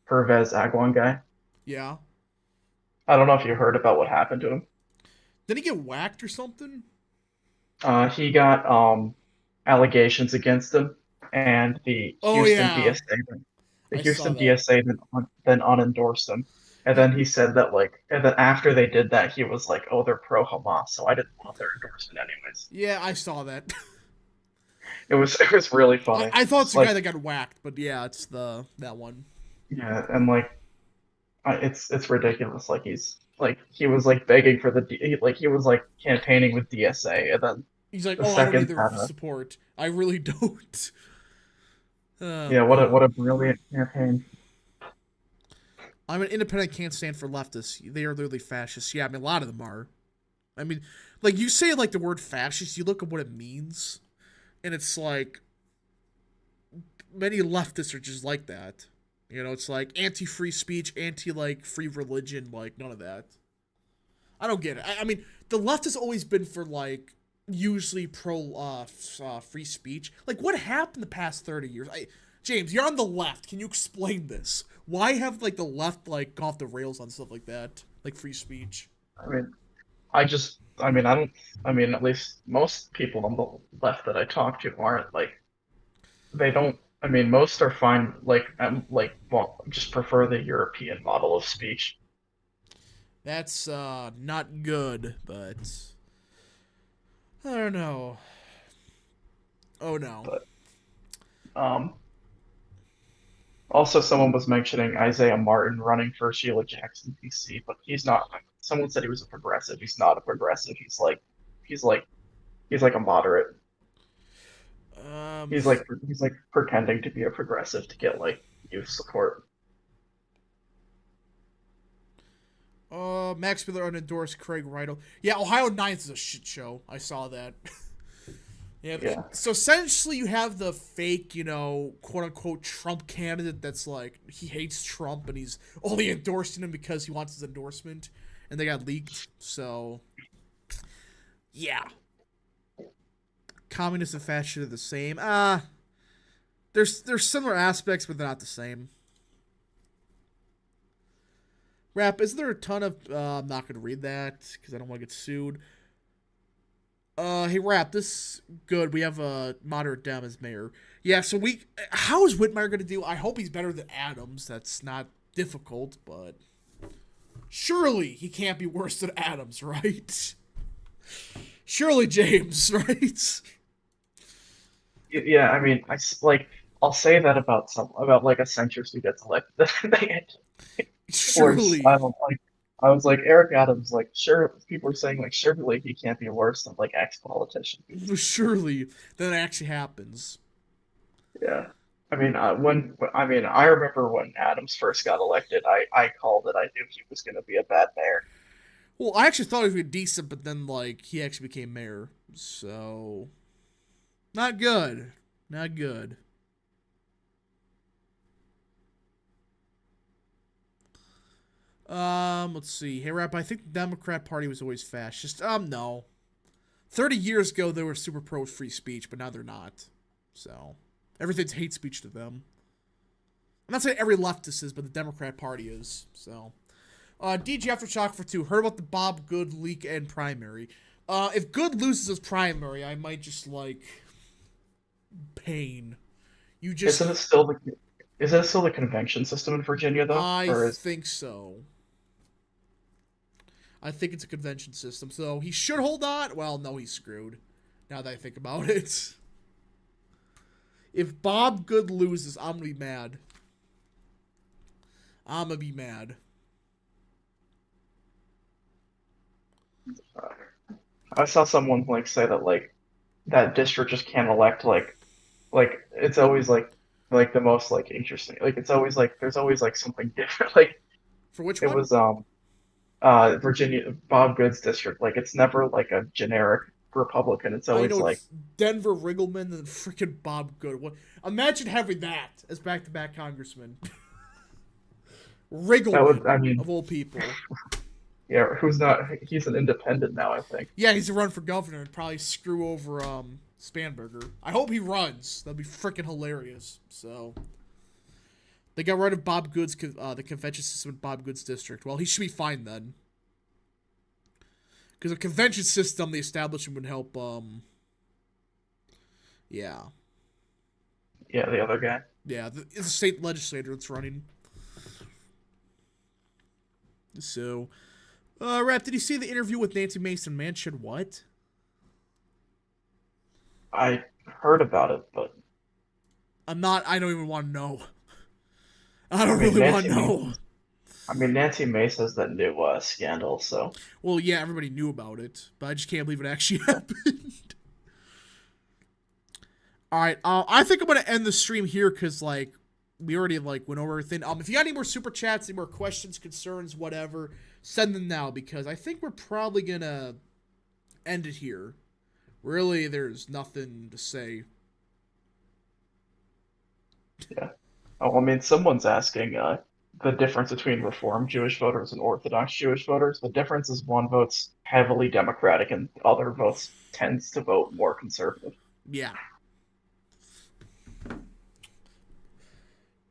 Pervez Agwan guy. Yeah. I don't know if you heard about what happened to him. Did he get whacked or something? He got allegations against him, and Oh, yeah. The I saw Houston that. DSA then unendorsed him. And He, then he said that like, and then after they did that, he was like, "Oh, they're pro Hamas," so I didn't want their endorsement anyways. yeah, I saw that. It was really funny. I thought it's It's the guy like, that got whacked, but yeah, it's that one. yeah, and like, it's ridiculous. Like he was like begging for like he was like campaigning with DSA, and then He's like, the oh, I don't need second their that support. I really don't. Oh, yeah, man. what a brilliant campaign. I'm an independent, can't stand for leftists. They are literally fascists. Yeah, I mean, a lot of them are. I mean, like, you say, like, the word fascist, you look at what it means, and it's like, many leftists are just like that. You know, it's like anti-free speech, anti, like, free religion, like, none of that. I don't get it. I mean, the left has always been for, like, usually free speech. Like, what happened the past 30 years? James, you're on the left. Can you explain this? Why have, like, the left, like, gone off the rails on stuff like that? Like, free speech? I mean, I don't, I mean, at least most people on the left that I talk to aren't like, they don't, I mean, most are fine, well, just prefer the European model of speech. That's, not good, but... I don't know. Oh, no. But, um, also someone was mentioning Isaiah Martin running for Sheila Jackson, DC, but he's not, someone said he was a progressive. He's not a progressive. He's like, he's like a moderate. Um... He's like pretending to be a progressive to get like youth support. Max Miller unendorsed Craig Riddle. Yeah, Ohio 9th is a shit show. I saw that. Yeah. Yeah. So essentially, you have the fake, quote unquote Trump candidate that's like he hates Trump and he's only endorsing him because he wants his endorsement, and they got leaked. So, yeah, communists and fascists are the same. There's similar aspects, but they're not the same. Rap, isn't there a ton of? I'm not gonna read that because I don't want to get sued. Hey, Rap, this good. We have a moderate Dem as mayor. Yeah, so how is Whitmire gonna do? I hope he's better than Adams. That's not difficult, but surely he can't be worse than Adams, right? Surely James, right? Yeah, I mean, like I'll say that about like a centrist who gets elected. Worse. Surely, I was like Eric Adams, like sure people are saying like surely he can't be worse than like ex-politician. surely that actually happens. Yeah. I mean, I mean, I remember when Adams first got elected, I called it. I knew he was going to be a bad mayor. Well, I actually thought he was decent, but then like he actually became mayor, so not good. Not good. Let's see. Hey, Rap, I think the Democrat Party was always fascist. No. 30 years ago, they were super pro free speech, but now they're not. So, everything's hate speech to them. I'm not saying every leftist is, but the Democrat Party is. So, DG Aftershock for 2. Heard about the Bob Good leak and primary. If Good loses his primary, I might just, like, pain. You just... Isn't it still the convention system in Virginia though? I Or is think so. I think it's a convention system, so he should hold on. Well, no, he's screwed. Now that I think about it. If Bob Good loses, I'm gonna be mad. I'm gonna be mad. I saw someone like say that like that district just can't elect like it's always like the most like interesting, like it's always like there's always like something different. Like For which it one? was Virginia Bob Good's district, like it's never like a generic Republican. It's I always know like it's Denver Riggleman and freaking Bob Good. What? Imagine having that as back-to-back congressman. that would Riggleman, I mean of all people. yeah, who's not, he's an independent now, I think. Yeah, he's a run for governor and probably screw over Spanberger. I hope he runs. That'd be freaking hilarious. So they got rid of Bob Good's the convention system in Bob Good's district. Well, he should be fine then. Because a convention system, the establishment would help. Yeah, Yeah, the other guy. yeah, it's a state legislator that's running. So, Rap, did you see the interview with Nancy Mason Mansion? What? I heard about it, but I'm not. I don't even want to know. I don't I mean really want to know. Nancy Mace has that new scandal, so Well, yeah, everybody knew about it, but I just can't believe it actually happened. All right, I think I'm gonna end the stream here because like we already like went over everything. If you got any more super chats, any more questions, concerns, whatever, send them now because I think we're probably gonna end it here. Really, there's nothing to say. yeah. Oh, I mean, someone's asking the difference between Reform Jewish voters and Orthodox Jewish voters. The difference is one votes heavily Democratic and the other votes tends to vote more conservative. Yeah.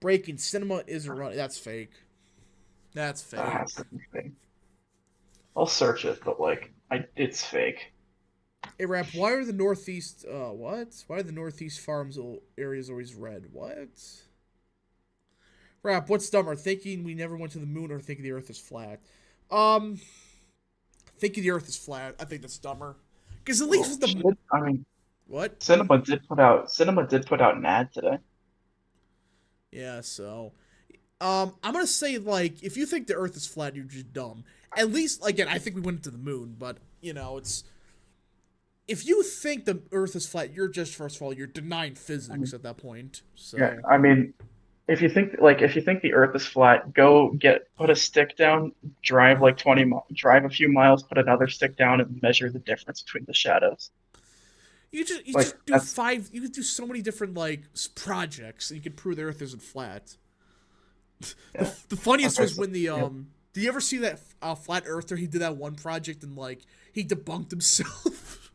Breaking cinema isn't running. That's fake. That's fake. That has to be fake. I'll search it, but like, it's fake. Hey, Rap, why are the Northeast, what? Why are the Northeast farms areas always red? What? Rap, what's dumber? Thinking we never went to the moon or thinking the earth is flat? Thinking the earth is flat. I think that's dumber. Because at least the... I mean, What? Cinema did put out an ad today. Yeah, so... I'm gonna say, like, if you think the earth is flat, you're just dumb. At least, again, I think we went to the moon, but, you know, it's... If you think the earth is flat, you're just, first of all, you're denying physics at that point. So... Yeah, I mean, if you think the Earth is flat, put a stick down, drive like drive a few miles, put another stick down, and measure the difference between the shadows. You Like, just do five. You could do so many different like projects, and you could prove the Earth isn't flat. Yeah. The funniest Okay, was so- when the yeah. Did you ever see that flat earther? He did that one project and like he debunked himself.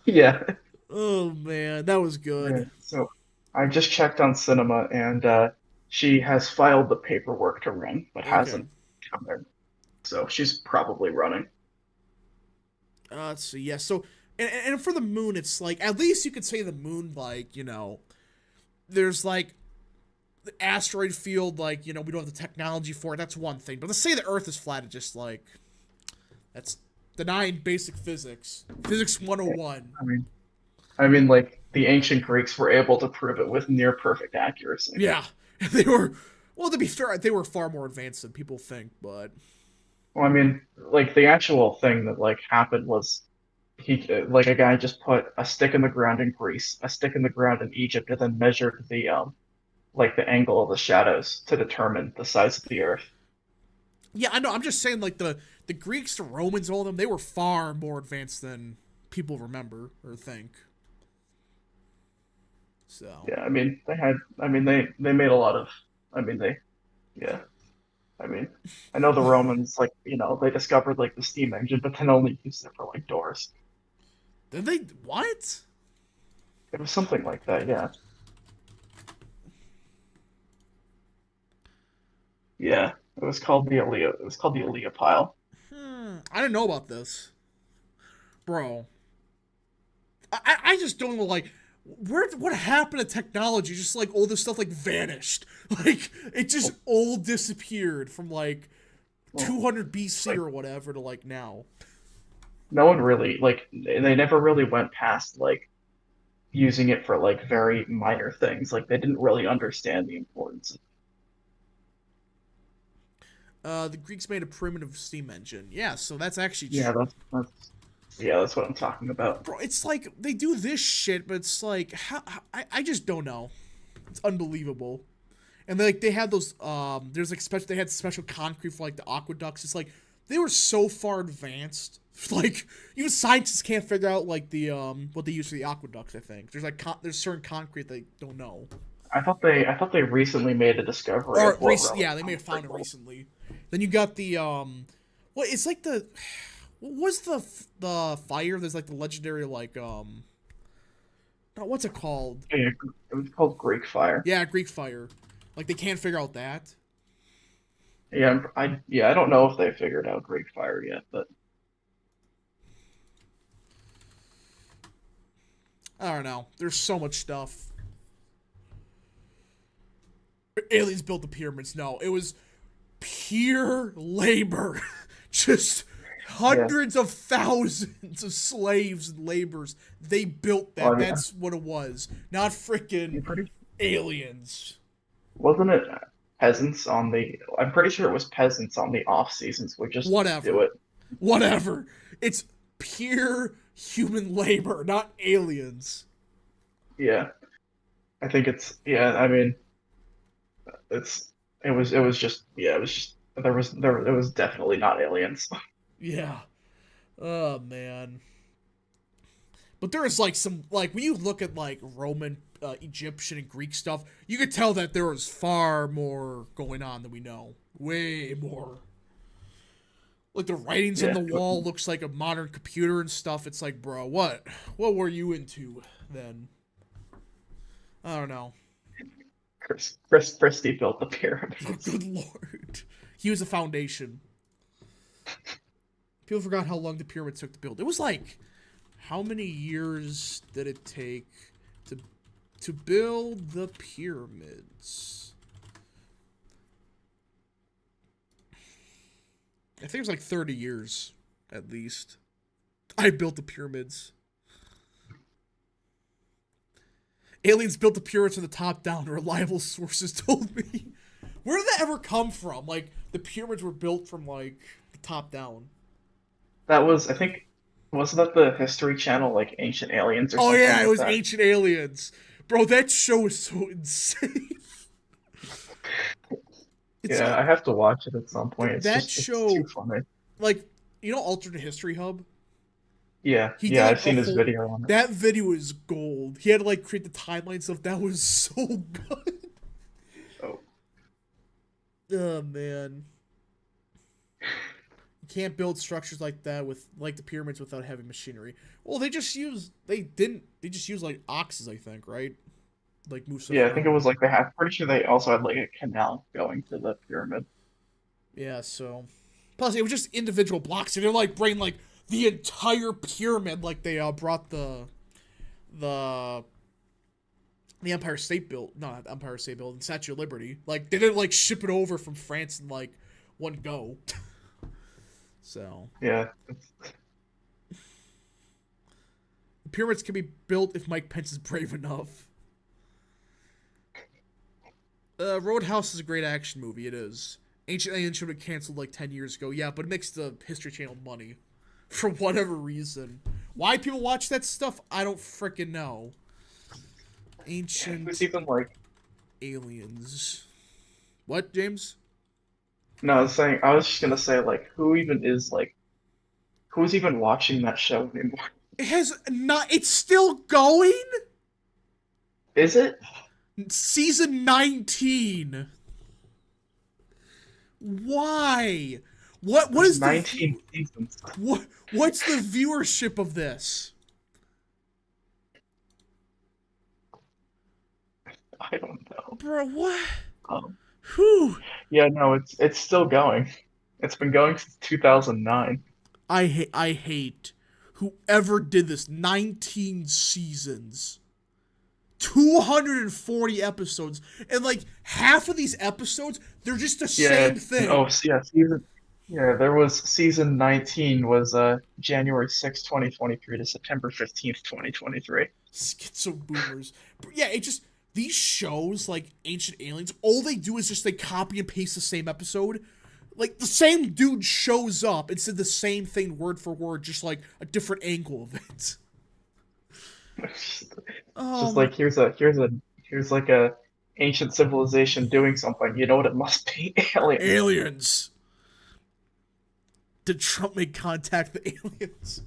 Yeah. Oh man, that was good. Yeah. So I just checked on Cinema, and she has filed the paperwork to run, but hasn't come there. So she's probably running. Let's see. Yeah. So and for the moon, it's like at least you could say the moon, like you know, there's like the asteroid field, like you know, we don't have the technology for it. That's one thing. But to say the Earth is flat is just like that's denying basic physics. Physics 101. I mean, like the ancient Greeks were able to prove it with near perfect accuracy. Yeah, they were. Well, to be fair, they were far more advanced than people think. But Well, I mean, like the actual thing that like happened was like a guy just put a stick in the ground in Greece, a stick in the ground in Egypt, and then measured the like the angle of the shadows to determine the size of the Earth. Yeah, I know. I'm just saying, like, the Greeks, the Romans, all of them, they were far more advanced than people remember or think. So, Yeah, I mean, they had, I mean, they made a lot of, I mean, they, yeah, I mean, I know the Romans, like, they discovered like the steam engine, but then only used it for like doors. did they, what? It was something like that, yeah. Yeah, it was called the Alea. It was called the Alea pile. I didn't know about this. Bro. I just don't know, like, what happened to technology? Just, like, all this stuff, like, vanished. Like, it just all disappeared from, like, Well, 200 BC like or whatever to, like, now. no one really like they never really went past like using it for like very minor things. Like they didn't really understand the importance. The Greeks made a primitive steam engine. Yeah, so that's actually Yeah, true. that's what I'm talking about. Bro, it's like, they do this shit, but it's like, I just don't know. It's unbelievable. And like they had those there's like special they had special concrete for like the aqueducts. It's like they were so far advanced. Like even scientists can't figure out like the what they use for the aqueducts, I think. There's like there's certain concrete they don't know. I thought they recently made a discovery Or of what really yeah, they may have found concrete it was. recently. Then you got the what it's like the what was the fire? There's like the legendary like no, what's it called? Yeah, it was called Greek fire. Yeah, Greek fire. Like they can't figure out that. Yeah, I don't know if they figured out Greek fire yet, but I don't know. There's so much stuff. Aliens built the pyramids. No, it was pure labor. Just yeah. hundreds of thousands of slaves and laborers. They built Well, that. I mean, That's what it was. Not freaking I'm pretty aliens. wasn't it peasants on the? I'm pretty sure it was peasants on the off seasons would just do Whatever. it. Whatever. It's pure human labor, not aliens. Yeah, I think it's yeah. I mean, it was just yeah. It was just there. It was definitely not aliens. Yeah. Oh, man. But there is like some like when you look at like Roman, Egyptian, and Greek stuff, you could tell that there was far more going on than we know. Way more. Like the writings on Yeah, the wall looks like a modern computer and stuff. It's like, bro, what were you into then? I don't know. Chris Christie built the pyramids. Good lord, he was a foundation. People forgot how long the pyramids took to build. It was like, how many years did it take to build the pyramids? I think it was like 30 years, at least. I built the pyramids. Aliens built the pyramids from the top down, reliable sources told me. Where did that ever come from? Like, the pyramids were built from, like, the top down. That was I think wasn't that the History Channel like Ancient Aliens or Oh, something yeah, it like was that? Ancient Aliens. Bro, that show is so insane. It's Yeah, I have to watch it at some point. that It's too show, funny. like, you know, Alternate History Hub. Yeah, He did yeah, like I've a seen his whole. video on it. That video is gold. He had to like create the timeline stuff. That was so good. Oh, Oh man, you can't build structures like that with like the pyramids without heavy machinery. Well, they just use like oxes, I think, right? Like move stuff yeah, I think it around. was like they had. Pretty sure they also had like a canal going to the pyramid. Yeah, so plus it was just individual blocks. They didn't like bring like the entire pyramid like they brought the the Empire State Build, not Empire State Building, Statue of Liberty. Like they didn't like ship it over from France in like one go. So Yeah, the pyramids can be built if Mike Pence is brave enough. Roadhouse is a great action movie. It is. Ancient Aliens should have been canceled like 10 years ago. Yeah, but it makes the History Channel money for whatever reason. Why people watch that stuff, I don't frickin' know. it was Ancient even like Aliens. What, James? No, I was just gonna say, like, who's even watching that show anymore? It has not. It's still going. Is it? Season 19. Why? What There's is the 19 seasons. what's the viewership of this? I don't know. Bro, what? Um, Whew. yeah, no, it's still going. It's been going since 2009. I hate whoever did this. 19 seasons. 240 episodes. And like half of these episodes, they're just the Yeah. same thing. Oh, yeah, there was season 19 was January 6th, 2023 to September 15th, 2023. Schizo boomers. But yeah, it just these shows like Ancient Aliens, all they do is just they copy and paste the same episode. Like the same dude shows up and said the same thing word for word, just like a different angle of it. It's just Um, like here's like a ancient civilization doing something. You know what it must be? Aliens. aliens. Did Trump make contact with aliens?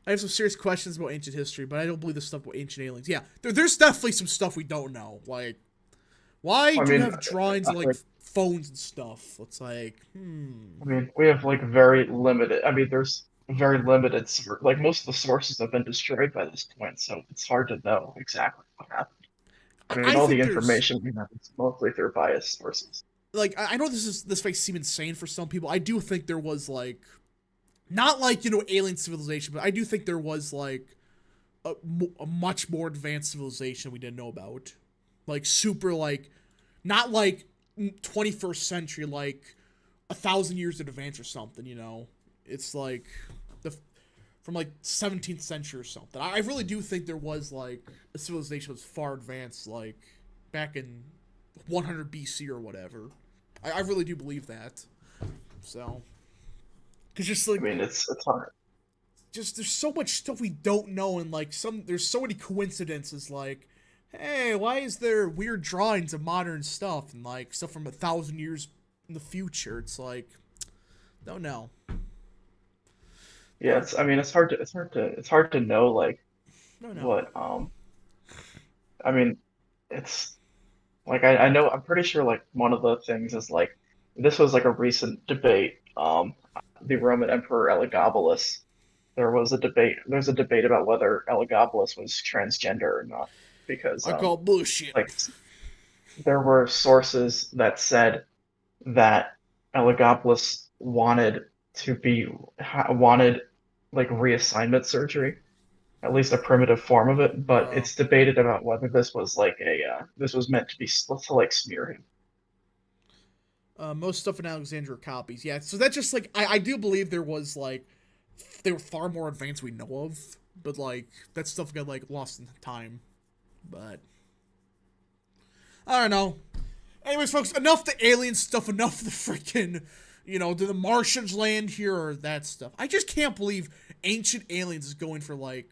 I have some serious questions about ancient history, but I don't believe this stuff about ancient aliens. Yeah, there's definitely some stuff we don't know. Like, why I do you mean, have drawings of like like phones and stuff? It's like, I mean, we have like very limited. I mean, there's very limited. Like most of the sources have been destroyed by this point, so it's hard to know exactly what happened. I mean, I all the think there's information we have is mostly through biased sources. like I know this might seem insane for some people. I do think there was like not like alien civilization, but I do think there was like a much more advanced civilization we didn't know about, like super like not like 21st century, like 1,000 years in advance or something. It's like the from like 17th century or something. I really do think there was like a civilization that was far advanced, like back in 100 BC or whatever. I really do believe that. So, cause just I like mean, it's hard. just there's so much stuff we don't know, and like there's so many coincidences. Like, hey, why is there weird drawings of modern stuff and like stuff from 1,000 years in the future? It's like, don't know. Yeah, it's. I mean, it's hard to know like No, no. what. I mean, it's like I know I'm pretty sure like one of the things is like this was like a recent debate. The Roman Emperor Elagabalus. There's a debate about whether Elagabalus was transgender or not because I call bullshit. like there were sources that said that Elagabalus wanted like reassignment surgery, at least a primitive form of it, but Uh, it's debated about whether this was like this was meant to be to like smear him. most stuff in Alexandria are copies. Yeah, so that's just like I do believe there was like they were far more advanced we know of, but like that stuff got like lost in time. But I don't know. Anyways, folks, enough the alien stuff, enough the freaking, do the Martians land here or that stuff. I just can't believe Ancient Aliens is going for like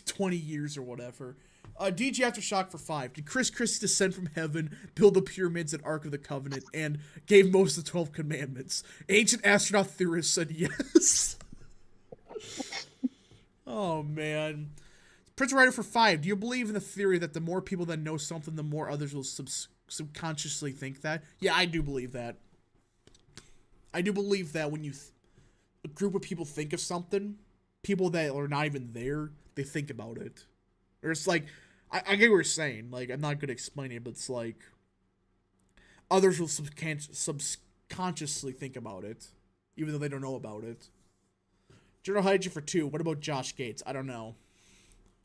20 years or whatever. DG Aftershock for 5. Did Chris descend from heaven, build the pyramids and Ark of the Covenant, and gave most of the 12 commandments? Ancient astronaut theorists said yes. Oh, man. Prince Writer for 5. Do you believe in the theory that the more people that know something, the more others will subconsciously think that? Yeah, I do believe that. I do believe that when a group of people think of something, people that are not even there, they think about it. Or it's like, I get what you're saying. Like, I'm not good at explaining it, but it's like others will subconsciously think about it, even though they don't know about it. Journal Hygiene for 2. What about Josh Gates? I don't know.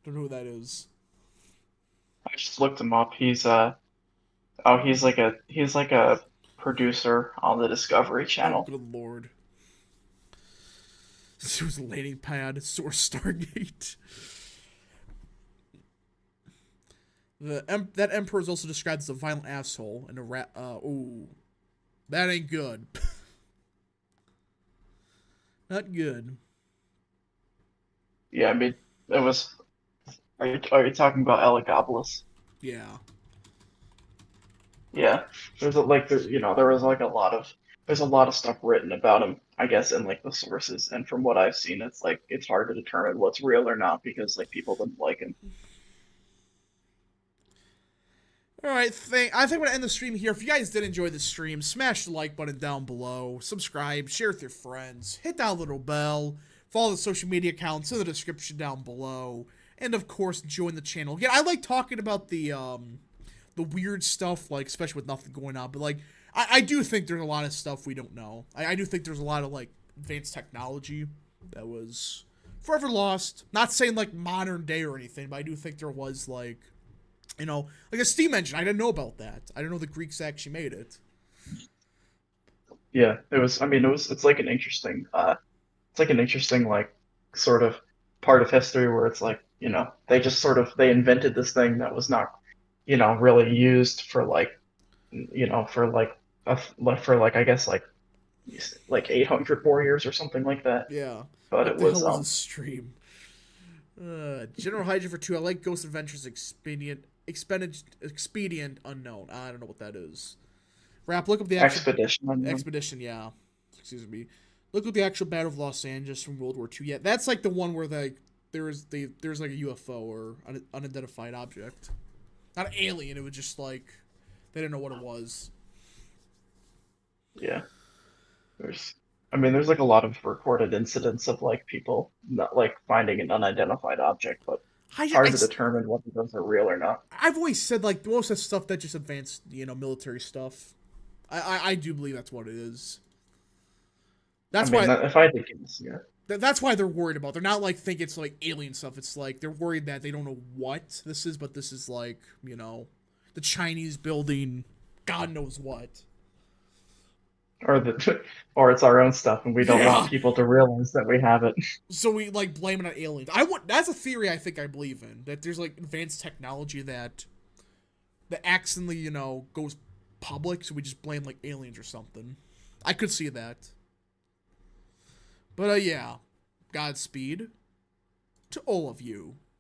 Don't know who that is. I just looked him up. He's like a producer on the Discovery Oh, Channel. good lord. This was a landing pad. Source Stargate. That emperor is also described as a violent asshole and a rat. Ooh, that ain't good. Not good. Yeah, I mean, it was. Are you talking about Elagabalus? Yeah. Yeah, there's a, like there, you know, there was like a lot of there's a lot of stuff written about him, I guess, in like the sources, and from what I've seen, it's like it's hard to determine what's real or not because like people didn't like him. All right, I think I'm gonna end the stream here. If you guys did enjoy the stream, smash the like button down below, subscribe, share with your friends, hit that little bell, follow the social media accounts in the description down below, and of course join the channel. Again, I like talking about the weird stuff, like especially with nothing going on. But like, I do think there's a lot of stuff we don't know. I do think there's a lot of like advanced technology that was forever lost. Not saying like modern day or anything, but I do think there was like, you know, like a steam engine. I didn't know about that. I didn't know the Greeks actually made it. Yeah, it was. I mean, it's like an interesting it's like an interesting like sort of part of history where it's like they just sort of they invented this thing that was not really used for like for like for like I guess like 800 more years or something like that. Yeah. But What it the hell was was a stream? General Hydra for 2. I like Ghost Adventures expedient unknown. I don't know what that is. Rap, look up the actual expedition. expedition. Yeah, excuse me. Look up the actual Battle of Los Angeles from World War II. Yeah, that's like the one where there's like a UFO or unidentified object, not an alien. It was just like they didn't know what it was. Yeah, there's. I mean, there's like a lot of recorded incidents of like people not like finding an unidentified object, but it's hard to determine whether those are real or not. I've always said like most of that stuff that just advanced military stuff. I do believe that's what it is. That's I mean, why if I had to guess, yeah. That's why they're worried about. They're not like think it's like alien stuff. It's like they're worried that they don't know what this is, but this is like the Chinese building, God knows what. Or it's our own stuff, and we don't want people to realize that we have it. So we like blame it on aliens. That's a theory I think I believe in, that there's like advanced technology that accidentally goes public, so we just blame like aliens or something. I could see that. But yeah, Godspeed to all of you.